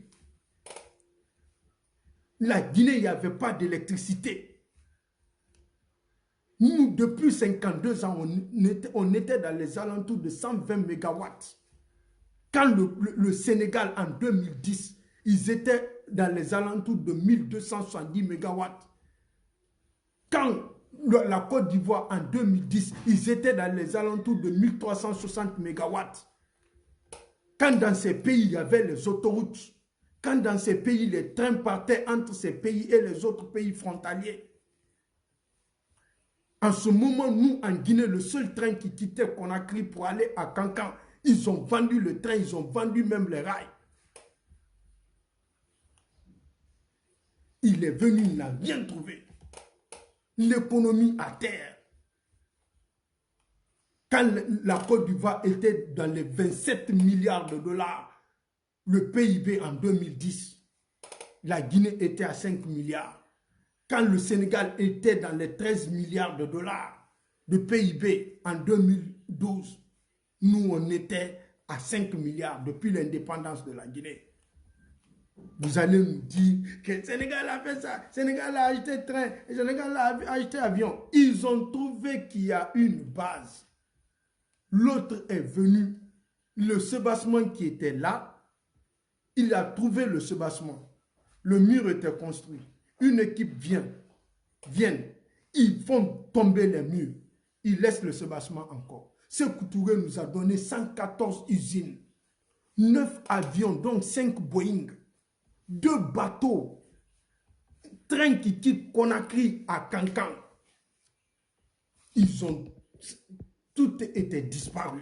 La Guinée, il n'y avait pas d'électricité. Nous, depuis 52 ans, on était dans les alentours de 120 mégawatts. Quand le Sénégal, en 2010, ils étaient dans les alentours de 1270 mégawatts. Quand la Côte d'Ivoire, en 2010, ils étaient dans les alentours de 1360 mégawatts. Quand dans ces pays, il y avait les autoroutes. Quand dans ces pays, les trains partaient entre ces pays et les autres pays frontaliers. En ce moment, nous, en Guinée, le seul train qui quittait Conakry pour aller à Cancan, ils ont vendu le train, ils ont vendu même les rails. Il est venu, il n'a rien trouvé. L'économie à terre. Quand la Côte d'Ivoire était dans les 27 milliards de dollars, le PIB en 2010, la Guinée était à 5 milliards. Quand le Sénégal était dans les 13 milliards de dollars de PIB en 2012, nous on était à 5 milliards depuis l'indépendance de la Guinée. Vous allez nous dire que le Sénégal a fait ça, le Sénégal a acheté train, le Sénégal a acheté avion. Ils ont trouvé qu'il y a une base. L'autre est venu, le soubassement qui était là, il a trouvé le soubassement. Le mur était construit. Une équipe vient, ils font tomber les murs. Ils laissent le soubassement encore. Sékou Touré nous a donné 114 usines, 9 avions, donc 5 Boeing, 2 bateaux, train qui quitte Conakry à Cancan. Tout était disparu.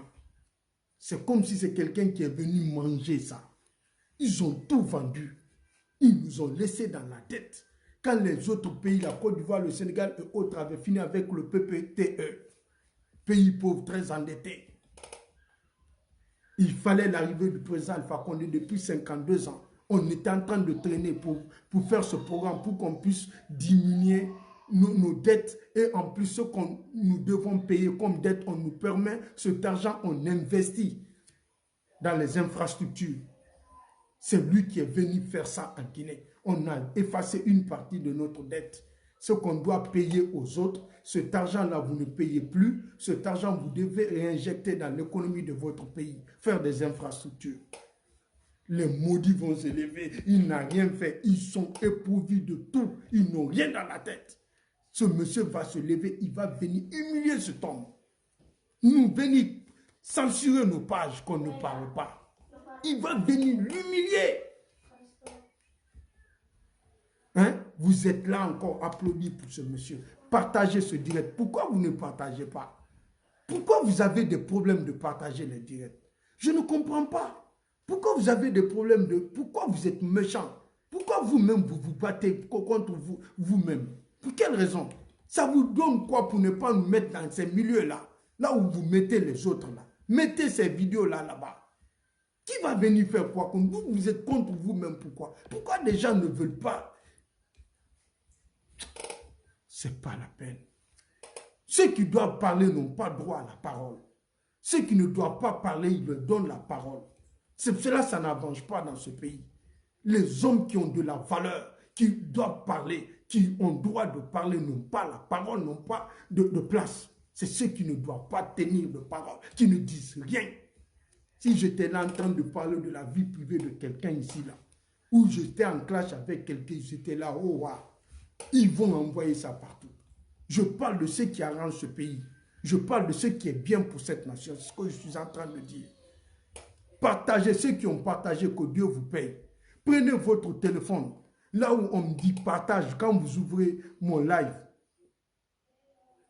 C'est comme si c'est quelqu'un qui est venu manger ça. Ils ont tout vendu. Ils nous ont laissé dans la dette. Quand les autres pays, la Côte d'Ivoire, le Sénégal et autres avaient fini avec le PPTE, pays pauvres très endettés. Il fallait l'arrivée du président Alpha Condé depuis 52 ans. On était en train de traîner pour faire ce programme, pour qu'on puisse diminuer nos dettes. Et en plus, ce que nous devons payer comme dette, on nous permet, cet argent, on investit dans les infrastructures. C'est lui qui est venu faire ça en Guinée. On a effacé une partie de notre dette. Ce qu'on doit payer aux autres, cet argent-là, vous ne payez plus. Cet argent, vous devez réinjecter dans l'économie de votre pays, faire des infrastructures. Les maudits vont se lever. Il n'a rien fait. Ils sont épouvus de tout. Ils n'ont rien dans la tête. Ce monsieur va se lever. Il va venir humilier cet homme. Nous venir censurer nos pages qu'on ne parle pas. Il va venir l'humilier. Hein? Vous êtes là encore, applaudis pour ce monsieur. Partagez ce direct. Pourquoi vous ne partagez pas? Pourquoi vous avez des problèmes de partager les directs? Je ne comprends pas. Pourquoi vous avez des problèmes de... Pourquoi vous êtes méchant? Pourquoi vous-même vous vous battez contre vous-même? Pour quelle raison? Ça vous donne quoi pour ne pas nous mettre dans ces milieux-là? Là où vous mettez les autres là. Mettez ces vidéos-là là-bas. Qui va venir faire quoi contre vous? Vous êtes contre vous-même, pourquoi? Pourquoi des gens ne veulent pas? C'est pas la peine. Ceux qui doivent parler n'ont pas droit à la parole. Ceux qui ne doivent pas parler, ils leur donnent la parole. C'est cela, ça n'avance pas dans ce pays. Les hommes qui ont de la valeur, qui doivent parler, qui ont droit de parler, n'ont pas la parole, n'ont pas de place. C'est ceux qui ne doivent pas tenir de parole, qui ne disent rien. Si j'étais là en train de parler de la vie privée de quelqu'un ici, là, ou j'étais en clash avec quelqu'un, j'étais là, oh wow, ils vont envoyer ça partout. Je parle de ce qui arrange ce pays. Je parle de ce qui est bien pour cette nation. C'est ce que je suis en train de dire. Partagez ceux qui ont partagé, que Dieu vous paye. Prenez votre téléphone. Là où on me dit partage, quand vous ouvrez mon live.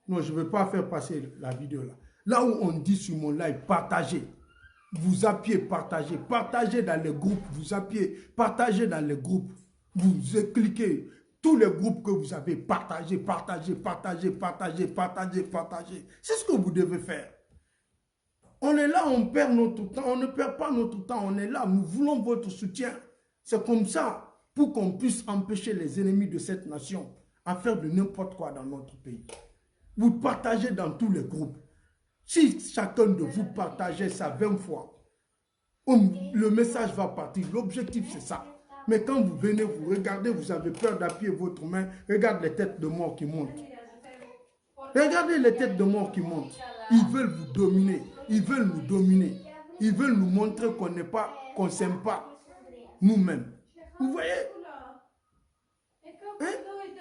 Non, je ne vais pas faire passer la vidéo là. Là où on dit sur mon live, partagez. Vous appuyez, partagez. Partagez dans les groupes. Vous appuyez, partagez dans les groupes. Vous cliquez. Tous les groupes que vous avez, partagez, partagez, partagez, partagez, partagez, partagez. C'est ce que vous devez faire. On est là, on perd notre temps. On ne perd pas notre temps. On est là. Nous voulons votre soutien. C'est comme ça pour qu'on puisse empêcher les ennemis de cette nation à faire de n'importe quoi dans notre pays. Vous partagez dans tous les groupes. Si chacun de vous partageait ça 20 fois, le message va partir. L'objectif, c'est ça. Mais quand vous venez, vous regardez, vous avez peur d'appuyer votre main. Regarde les têtes de mort qui montent. Regardez les têtes de mort qui montent. Ils veulent vous dominer. Ils veulent nous dominer. Ils veulent nous montrer qu'on n'est pas, qu'on ne s'aime pas nous-mêmes. Vous voyez? Hein?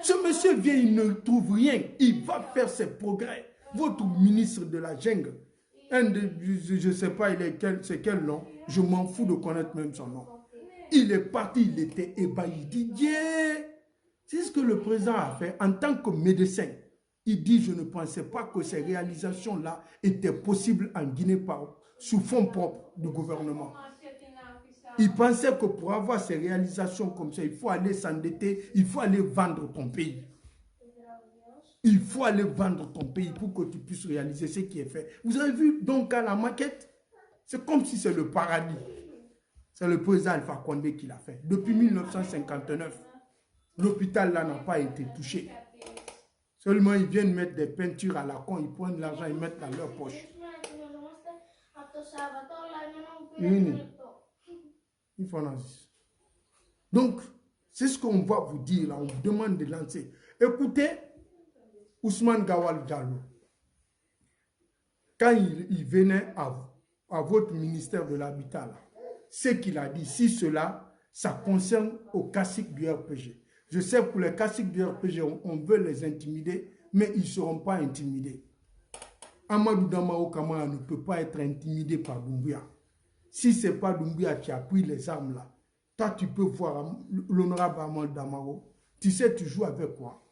Ce monsieur vient, il ne trouve rien. Il va faire ses progrès. Votre ministre de la jungle, je ne sais pas c'est quel nom, je m'en fous de connaître même son nom. Il est parti, il était ébahi. Il dit, yeah. C'est ce que le président a fait en tant que médecin. Il dit, je ne pensais pas que ces réalisations-là étaient possibles en Guinée sous fonds propres du gouvernement. Il pensait que pour avoir ces réalisations comme ça, il faut aller s'endetter, il faut aller vendre ton pays. Il faut aller vendre ton pays pour que tu puisses réaliser ce qui est fait. Vous avez vu donc à la maquette, c'est comme si c'est le paradis. C'est le président Alpha Condé qui l'a fait. Depuis 1959, l'hôpital là n'a pas été touché. Seulement ils viennent mettre des peintures à la con, ils prennent l'argent, ils mettent dans leur poche. Donc, c'est ce qu'on va vous dire là, on vous demande de lancer. Écoutez, Ousmane Gawal Diallo, quand il venait à votre ministère de l'Habitat, ce qu'il a dit, si cela, ça concerne aux caciques du RPG. Je sais que pour les caciques du RPG, on veut les intimider, mais ils ne seront pas intimidés. Amadou Damao Kamara ne peut pas être intimidé par Doumbouya. Si ce n'est pas Doumbouya qui a pris les armes là, toi tu peux voir l'honorable Amadou Damao, tu sais tu joues avec quoi?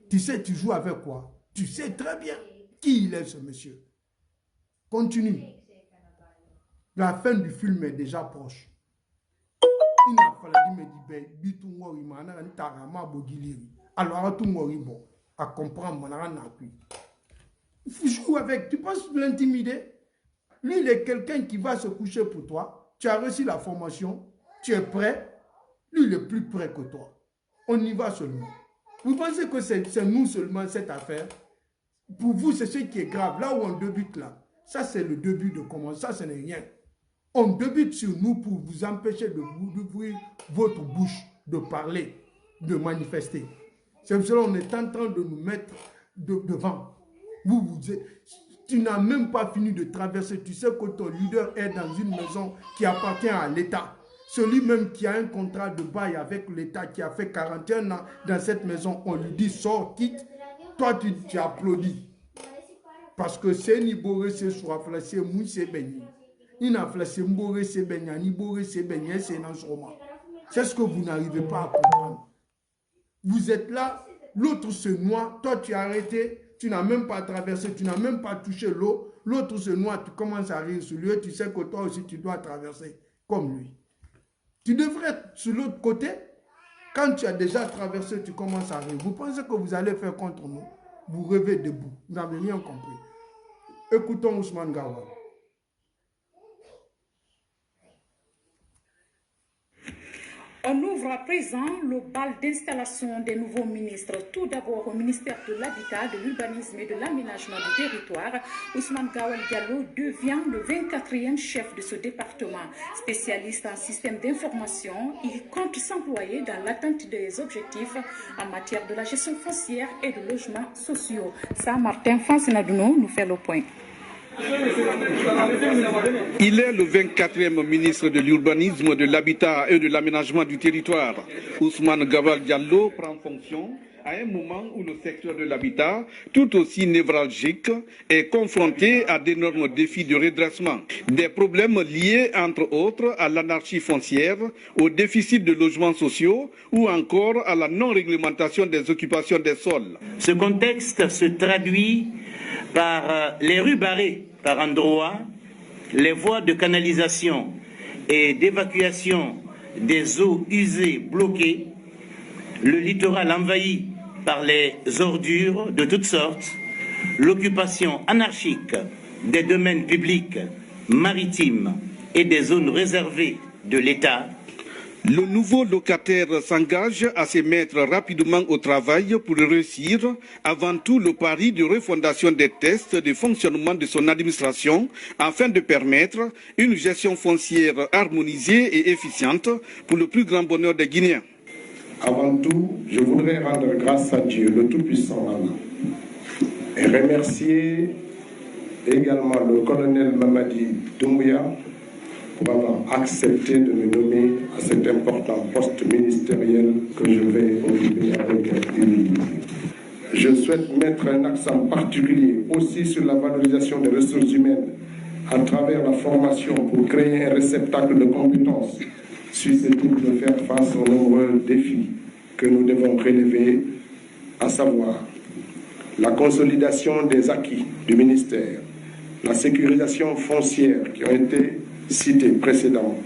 Tu sais tu joues avec quoi? Tu sais très bien qui il est ce monsieur. Continue. La fin du film est déjà proche. Il n'a fallu me dire, alors tout bon, à comprendre, il faut jouer avec. Tu penses l'intimider? Lui, il est quelqu'un qui va se coucher pour toi. Tu as reçu la formation, tu es prêt. Lui, il est plus prêt que toi. On y va seulement. Vous pensez que c'est nous seulement cette affaire? Pour vous, c'est ce qui est grave. Là où on débute là, ça c'est le début de comment. Ça, ce n'est rien. On débute sur nous pour vous empêcher d'ouvrir votre bouche, de parler, de manifester. C'est pour cela qu'on est en train de nous mettre devant. Tu n'as même pas fini de traverser. Tu sais que ton leader est dans une maison qui appartient à l'État. Celui-même qui a un contrat de bail avec l'État, qui a fait 41 ans dans cette maison, on lui dit sors, quitte. Toi, tu applaudis. Parce que c'est Nibore, c'est Soifla, c'est Moussé Béni. C'est ce que vous n'arrivez pas à comprendre. Vous êtes là, l'autre se noie, toi tu as arrêté, tu n'as même pas traversé, tu n'as même pas touché l'eau, l'autre se noie, tu commences à rire sur lui et tu sais que toi aussi tu dois traverser comme lui. Tu devrais être sur l'autre côté, quand tu as déjà traversé, tu commences à rire. Vous pensez que vous allez faire contre nous? Vous rêvez debout, vous n'avez rien compris. Écoutons Ousmane Gawal. On ouvre à présent le bal d'installation des nouveaux ministres. Tout d'abord au ministère de l'Habitat, de l'Urbanisme et de l'Aménagement du Territoire. Ousmane Gawal Diallo devient le 24e chef de ce département. Spécialiste en système d'information, il compte s'employer dans l'atteinte des objectifs en matière de la gestion foncière et de logements sociaux. Ça, Martin Fansinadouno nous fait le point. Il est le 24e ministre de l'Urbanisme, de l'Habitat et de l'Aménagement du Territoire. Ousmane Gawal Diallo prend fonction à un moment où le secteur de l'habitat, tout aussi névralgique, est confronté à d'énormes défis de redressement. Des problèmes liés, entre autres, à l'anarchie foncière, au déficit de logements sociaux ou encore à la non-réglementation des occupations des sols. Ce contexte se traduit par les rues barrées par endroits, les voies de canalisation et d'évacuation des eaux usées bloquées, le littoral envahi par les ordures de toutes sortes, l'occupation anarchique des domaines publics, maritimes et des zones réservées de l'État. Le nouveau locataire s'engage à se mettre rapidement au travail pour réussir avant tout le pari de refondation des tests de fonctionnement de son administration afin de permettre une gestion foncière harmonisée et efficiente pour le plus grand bonheur des Guinéens. Avant tout, je voudrais rendre grâce à Dieu, le Tout-Puissant Allah, et remercier également le colonel Mamadi Doumbouya pour avoir accepté de me nommer à cet important poste ministériel que je vais occuper avec humilité. Je souhaite mettre un accent particulier aussi sur la valorisation des ressources humaines à travers la formation pour créer un réceptacle de compétences susceptible de faire face aux nombreux défis que nous devons relever, à savoir la consolidation des acquis du ministère, la sécurisation foncière qui ont été cités précédemment,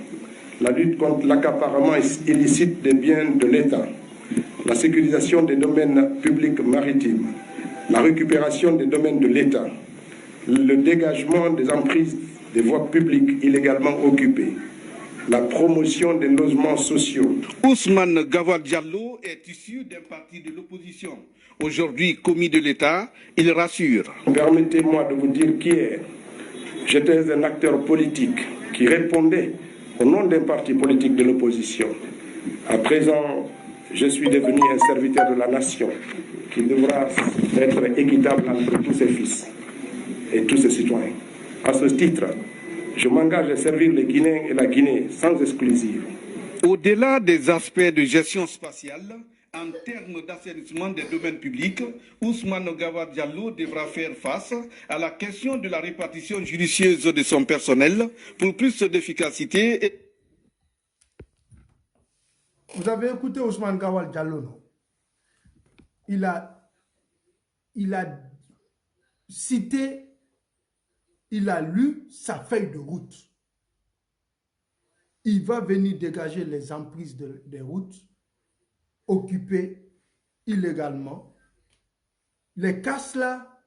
la lutte contre l'accaparement illicite des biens de l'État, la sécurisation des domaines publics maritimes, la récupération des domaines de l'État, le dégagement des emprises des voies publiques illégalement occupées, la promotion des logements sociaux. Ousmane Gawal Diallo est issu d'un parti de l'opposition. Aujourd'hui commis de l'État, il rassure. Permettez-moi de vous dire qui est. J'étais un acteur politique qui répondait au nom d'un parti politique de l'opposition. À présent, je suis devenu un serviteur de la nation qui devra être équitable entre tous ses fils et tous ses citoyens. À ce titre, je m'engage à servir les Guinéens et la Guinée sans exclusive. Au-delà des aspects de gestion spatiale, en termes d'assainissement des domaines publics, Ousmane Gawal Diallo devra faire face à la question de la répartition judicieuse de son personnel pour plus d'efficacité. Vous avez écouté Ousmane Gawal Diallo, non? Il a cité, il a lu sa feuille de route. Il va venir dégager les emprises des routes occupées illégalement. Les casses là,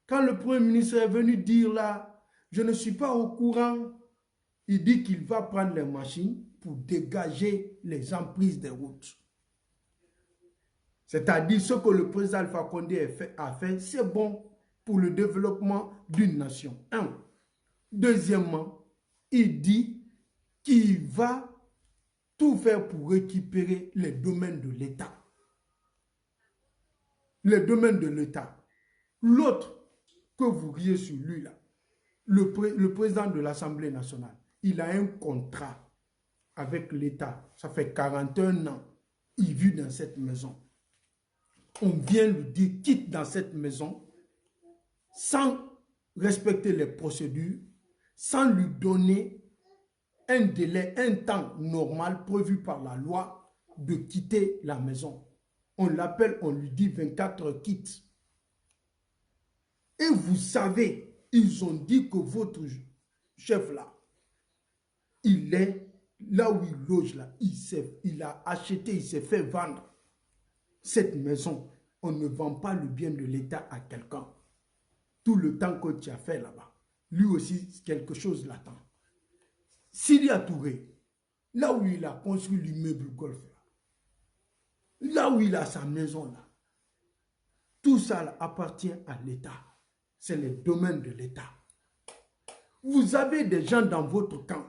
quand le Premier ministre est venu dire là, je ne suis pas au courant, il dit qu'il va prendre les machines pour dégager les emprises des routes. C'est-à-dire ce que le président Alpha Condé a fait, c'est bon pour le développement d'une nation. Un. Deuxièmement, il dit qu'il va tout faire pour récupérer les domaines de l'État. Les domaines de l'État. L'autre que vous riez sur lui là, le président de l'Assemblée nationale, il a un contrat avec l'État. Ça fait 41 ans. Il vit dans cette maison. On vient lui dire quitte dans cette maison sans respecter les procédures, sans lui donner un délai, un temps normal prévu par la loi de quitter la maison. On l'appelle, on lui dit 24 heures quitte. Et vous savez, ils ont dit que votre chef là, il est là où il loge là, il a acheté, il s'est fait vendre cette maison. On ne vend pas le bien de l'État à quelqu'un. Tout le temps que tu as fait là-bas, lui aussi quelque chose l'attend. Sidia Touré, là où il a construit l'immeuble golf, là où il a sa maison là, tout ça là, appartient à l'État. C'est le domaine de l'État. Vous avez des gens dans votre camp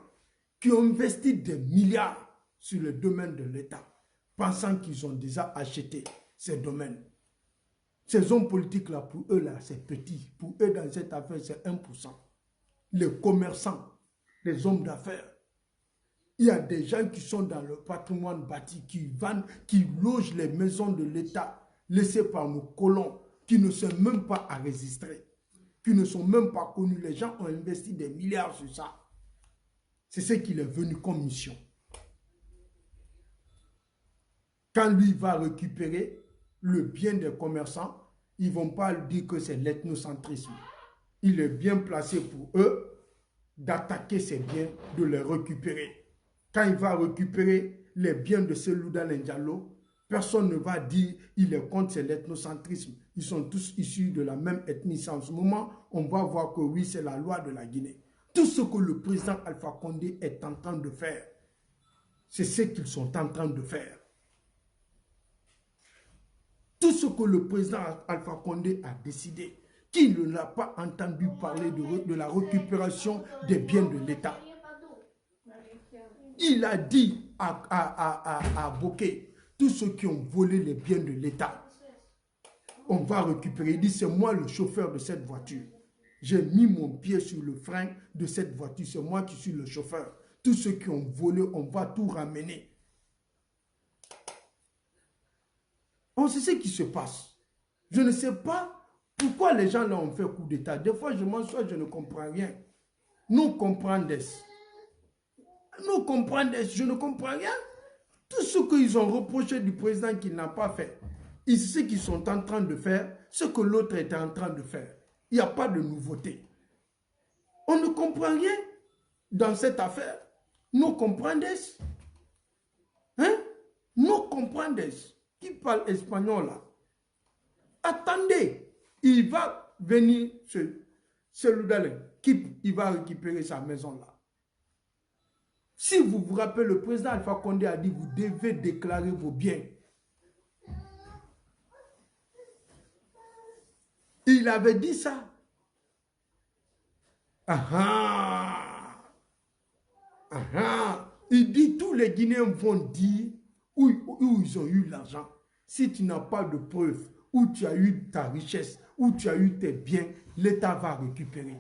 qui ont investi des milliards sur le domaine de l'État, pensant qu'ils ont déjà acheté ces domaines. Ces hommes politiques là, pour eux là, c'est petit. Pour eux, dans cette affaire, c'est 1%. Les commerçants, les hommes d'affaires. Il y a des gens qui sont dans le patrimoine bâti, qui vendent, qui logent les maisons de l'État laissées par nos colons, qui ne sont même pas enregistrés, qui ne sont même pas connus. Les gens ont investi des milliards sur ça. C'est ce qu'il est venu comme mission. Quand lui va récupérer le bien des commerçants, ils ne vont pas dire que c'est l'ethnocentrisme. Il est bien placé pour eux d'attaquer ces biens, de les récupérer. Quand il va récupérer les biens de Selouda Diallo, personne ne va dire il est contre, c'est l'ethnocentrisme. Ils sont tous issus de la même ethnie. En ce moment, on va voir que oui, c'est la loi de la Guinée. Tout ce que le président Alpha Condé est en train de faire, C'est ce qu'ils sont en train de faire. Tout ce que le président Alpha Condé a décidé, qui ne l'a pas entendu parler de la récupération des biens de l'État. Il a dit à Bokeh, tous ceux qui ont volé les biens de l'État, on va récupérer. Il dit, c'est moi le chauffeur de cette voiture. J'ai mis mon pied sur le frein de cette voiture. C'est moi qui suis le chauffeur. Tous ceux qui ont volé, on va tout ramener. On sait ce qui se passe. Je ne sais pas pourquoi les gens là ont fait coup d'État. Des fois, je m'assois, je ne comprends rien. Nous comprenons. Nous comprenons. Je ne comprends rien. Tout ce qu'ils ont reproché du président qu'il n'a pas fait. C'est ce qu'ils sont en train de faire, ce que l'autre était en train de faire. Il n'y a pas de nouveauté. On ne comprend rien dans cette affaire. Nous comprenons. Hein? Nous comprenons. Qui parle espagnol là? Attendez, il va venir, celui-là, il va récupérer sa maison là. Si vous vous rappelez, le président Alpha Condé a dit, vous devez déclarer vos biens. Il avait dit ça. Il dit, tous les Guinéens vont dire où ils ont eu l'argent. Si tu n'as pas de preuves, où tu as eu ta richesse, où tu as eu tes biens, l'État va récupérer.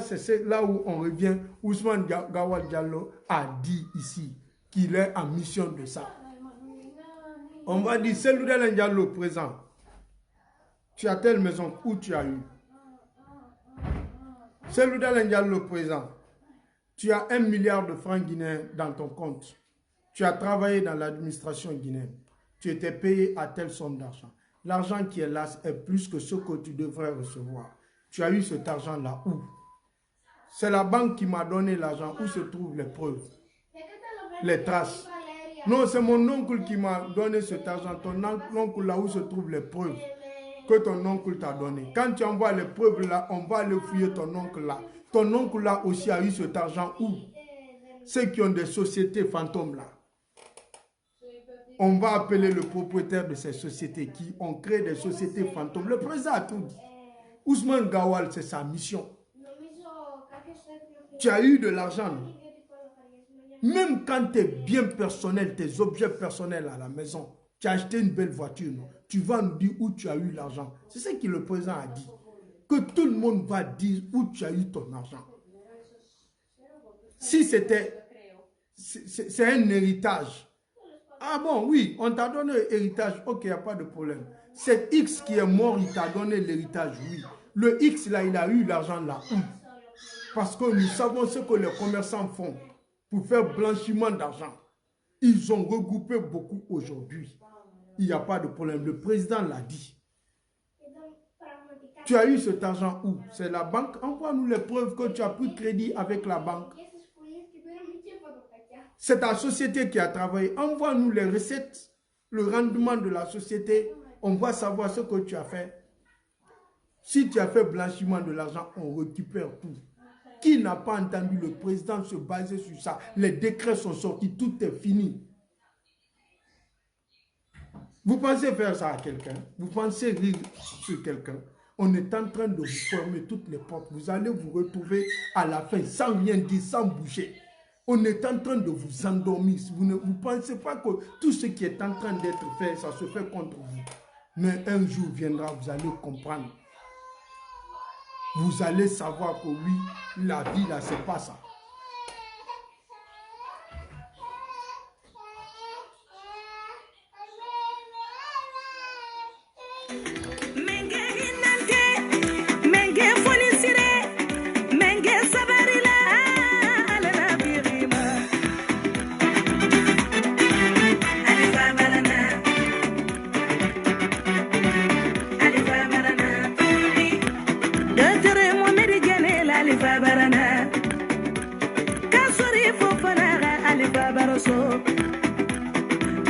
C'est là où on revient. Ousmane Gawal Diallo a dit ici qu'il est en mission de ça. On va dire, c'est Loudel Diallo présent. Tu as telle maison où tu as eu. C'est Loudel Diallo présent. Tu as 1 milliard de francs guinéens dans ton compte. Tu as travaillé dans l'administration guinéenne. Tu étais payé à telle somme d'argent. L'argent qui est là est plus que ce que tu devrais recevoir. Tu as eu cet argent-là où? C'est la banque qui m'a donné l'argent. Où se trouvent les preuves? Les traces. Non, c'est mon oncle qui m'a donné cet argent. Ton oncle là où se trouvent les preuves que ton oncle t'a donné. Quand tu envoies les preuves là, on va aller fouiller ton oncle là. Ton oncle là aussi a eu cet argent où? Ceux qui ont des sociétés fantômes là. On va appeler le propriétaire de ces sociétés qui ont créé des sociétés fantômes. Le président a tout dit. Ousmane Gawal, c'est sa mission. Tu as eu de l'argent. Même quand tes biens personnels, tes objets personnels à la maison, tu as acheté une belle voiture, non? Tu vas nous dire où tu as eu l'argent. C'est ce que le président a dit. Que tout le monde va dire où tu as eu ton argent. Si c'était... C'est un héritage. Ah bon, oui, on t'a donné l'héritage. Ok, il n'y a pas de problème. C'est X qui est mort, il t'a donné l'héritage, oui. Le X, là, il a eu l'argent là. Parce que nous savons ce que les commerçants font pour faire blanchiment d'argent. Ils ont regroupé beaucoup aujourd'hui. Il n'y a pas de problème. Le président l'a dit. Tu as eu cet argent où? C'est la banque. Envoie-nous les preuves que tu as pris crédit avec la banque. C'est ta société qui a travaillé. Envoie-nous les recettes, le rendement de la société. On va savoir ce que tu as fait. Si tu as fait blanchiment de l'argent, on récupère tout. Qui n'a pas entendu le président se baser sur ça? Les décrets sont sortis, tout est fini. Vous pensez faire ça à quelqu'un? Vous pensez rire sur quelqu'un? On est en train de vous fermer toutes les portes. Vous allez vous retrouver à la fin sans rien dire, sans bouger. On est en train de vous endormir. Vous ne pensez pas que tout ce qui est en train d'être fait, ça se fait contre vous. Mais un jour viendra, vous allez comprendre. Vous allez savoir que oui, la vie là, c'est pas ça.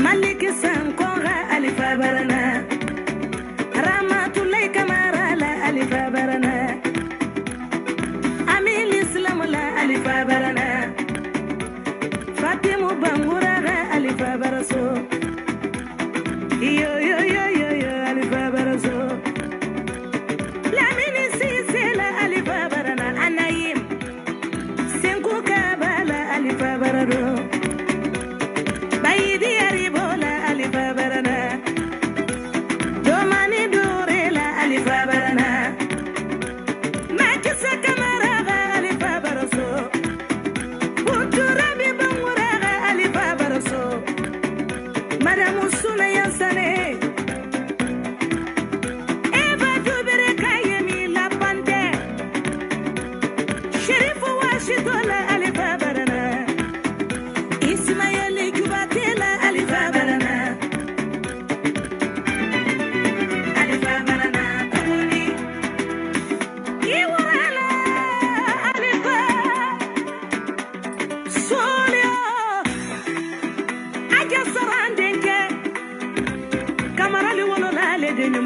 Maliki Sankora Alifa Barana Ramatulay Kamara la Alifa Barana Amil Islam la Alifa Barana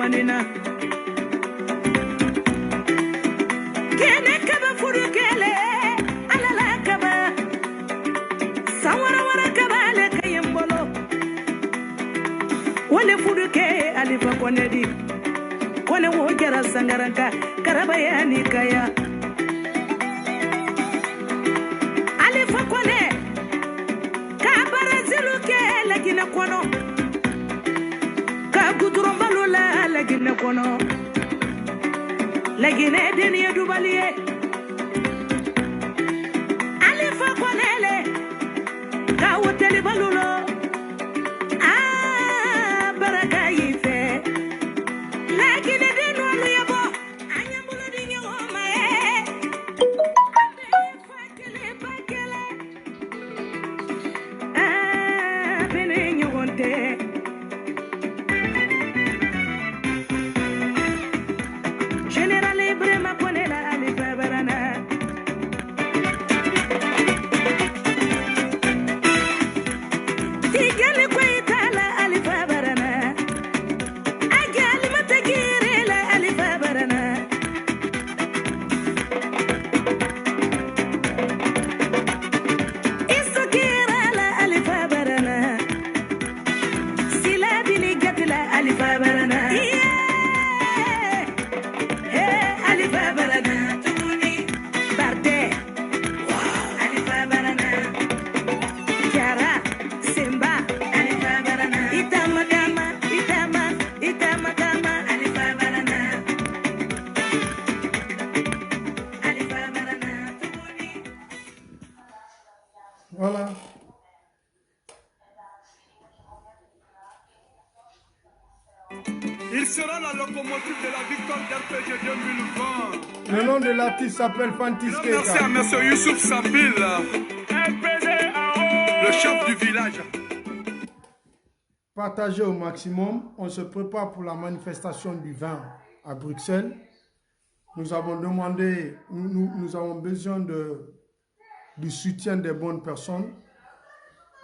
manina kene kaba furu kele alala kaba sawara wara kaba le kayembolo wale furu ke alifa konedi kone wo kera sangaranka karaba yani kaya alifa kone ka barazilu ke lagina kono ka gudurumbalu la lagina kono lagina deniya dubaliye alifa konele ka woteli balulo baraka yife lagina denu alu yabo anyambulu dinyo omae fakele fakele bene nyogonte General Ibrahima Konela alifa barana Tigali Koitala alifa barana Agali Matagiri la alifa barana Isokira la alifa barana Silabili Gatila alifa barana alifa barana tuguni barte alifa barana Kiara Simba alifa barana itama kama alifa barana tuguni. Voilà. Il sera la locomotive de la victoire d'RPG 2020. Le nom de l'artiste s'appelle Fantis Keita. Merci à M. Youssouf Sabil, le chef du village. Partagez au maximum. On se prépare pour la manifestation du 20 à Bruxelles. Nous avons demandé, nous avons besoin du soutien des bonnes personnes.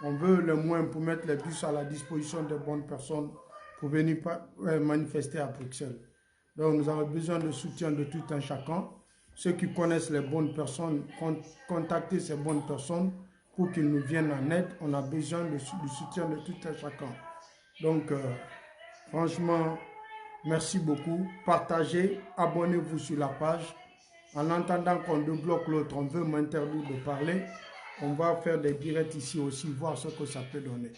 On veut le moins pour mettre les bus à la disposition des bonnes personnes pour venir manifester à Bruxelles. Donc nous avons besoin de soutien de tout un chacun. Ceux qui connaissent les bonnes personnes, contactez ces bonnes personnes pour qu'ils nous viennent en aide. On a besoin du soutien de tout un chacun. Donc franchement, merci beaucoup. Partagez, abonnez-vous sur la page. En entendant qu'on débloque l'autre, on veut m'interdire de parler. On va faire des directs ici aussi, voir ce que ça peut donner.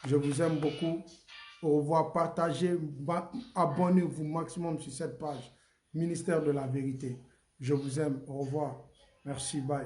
Je vous aime beaucoup. Au revoir, partagez, abonnez-vous maximum sur cette page. Ministère de la Vérité. Je vous aime. Au revoir. Merci. Bye.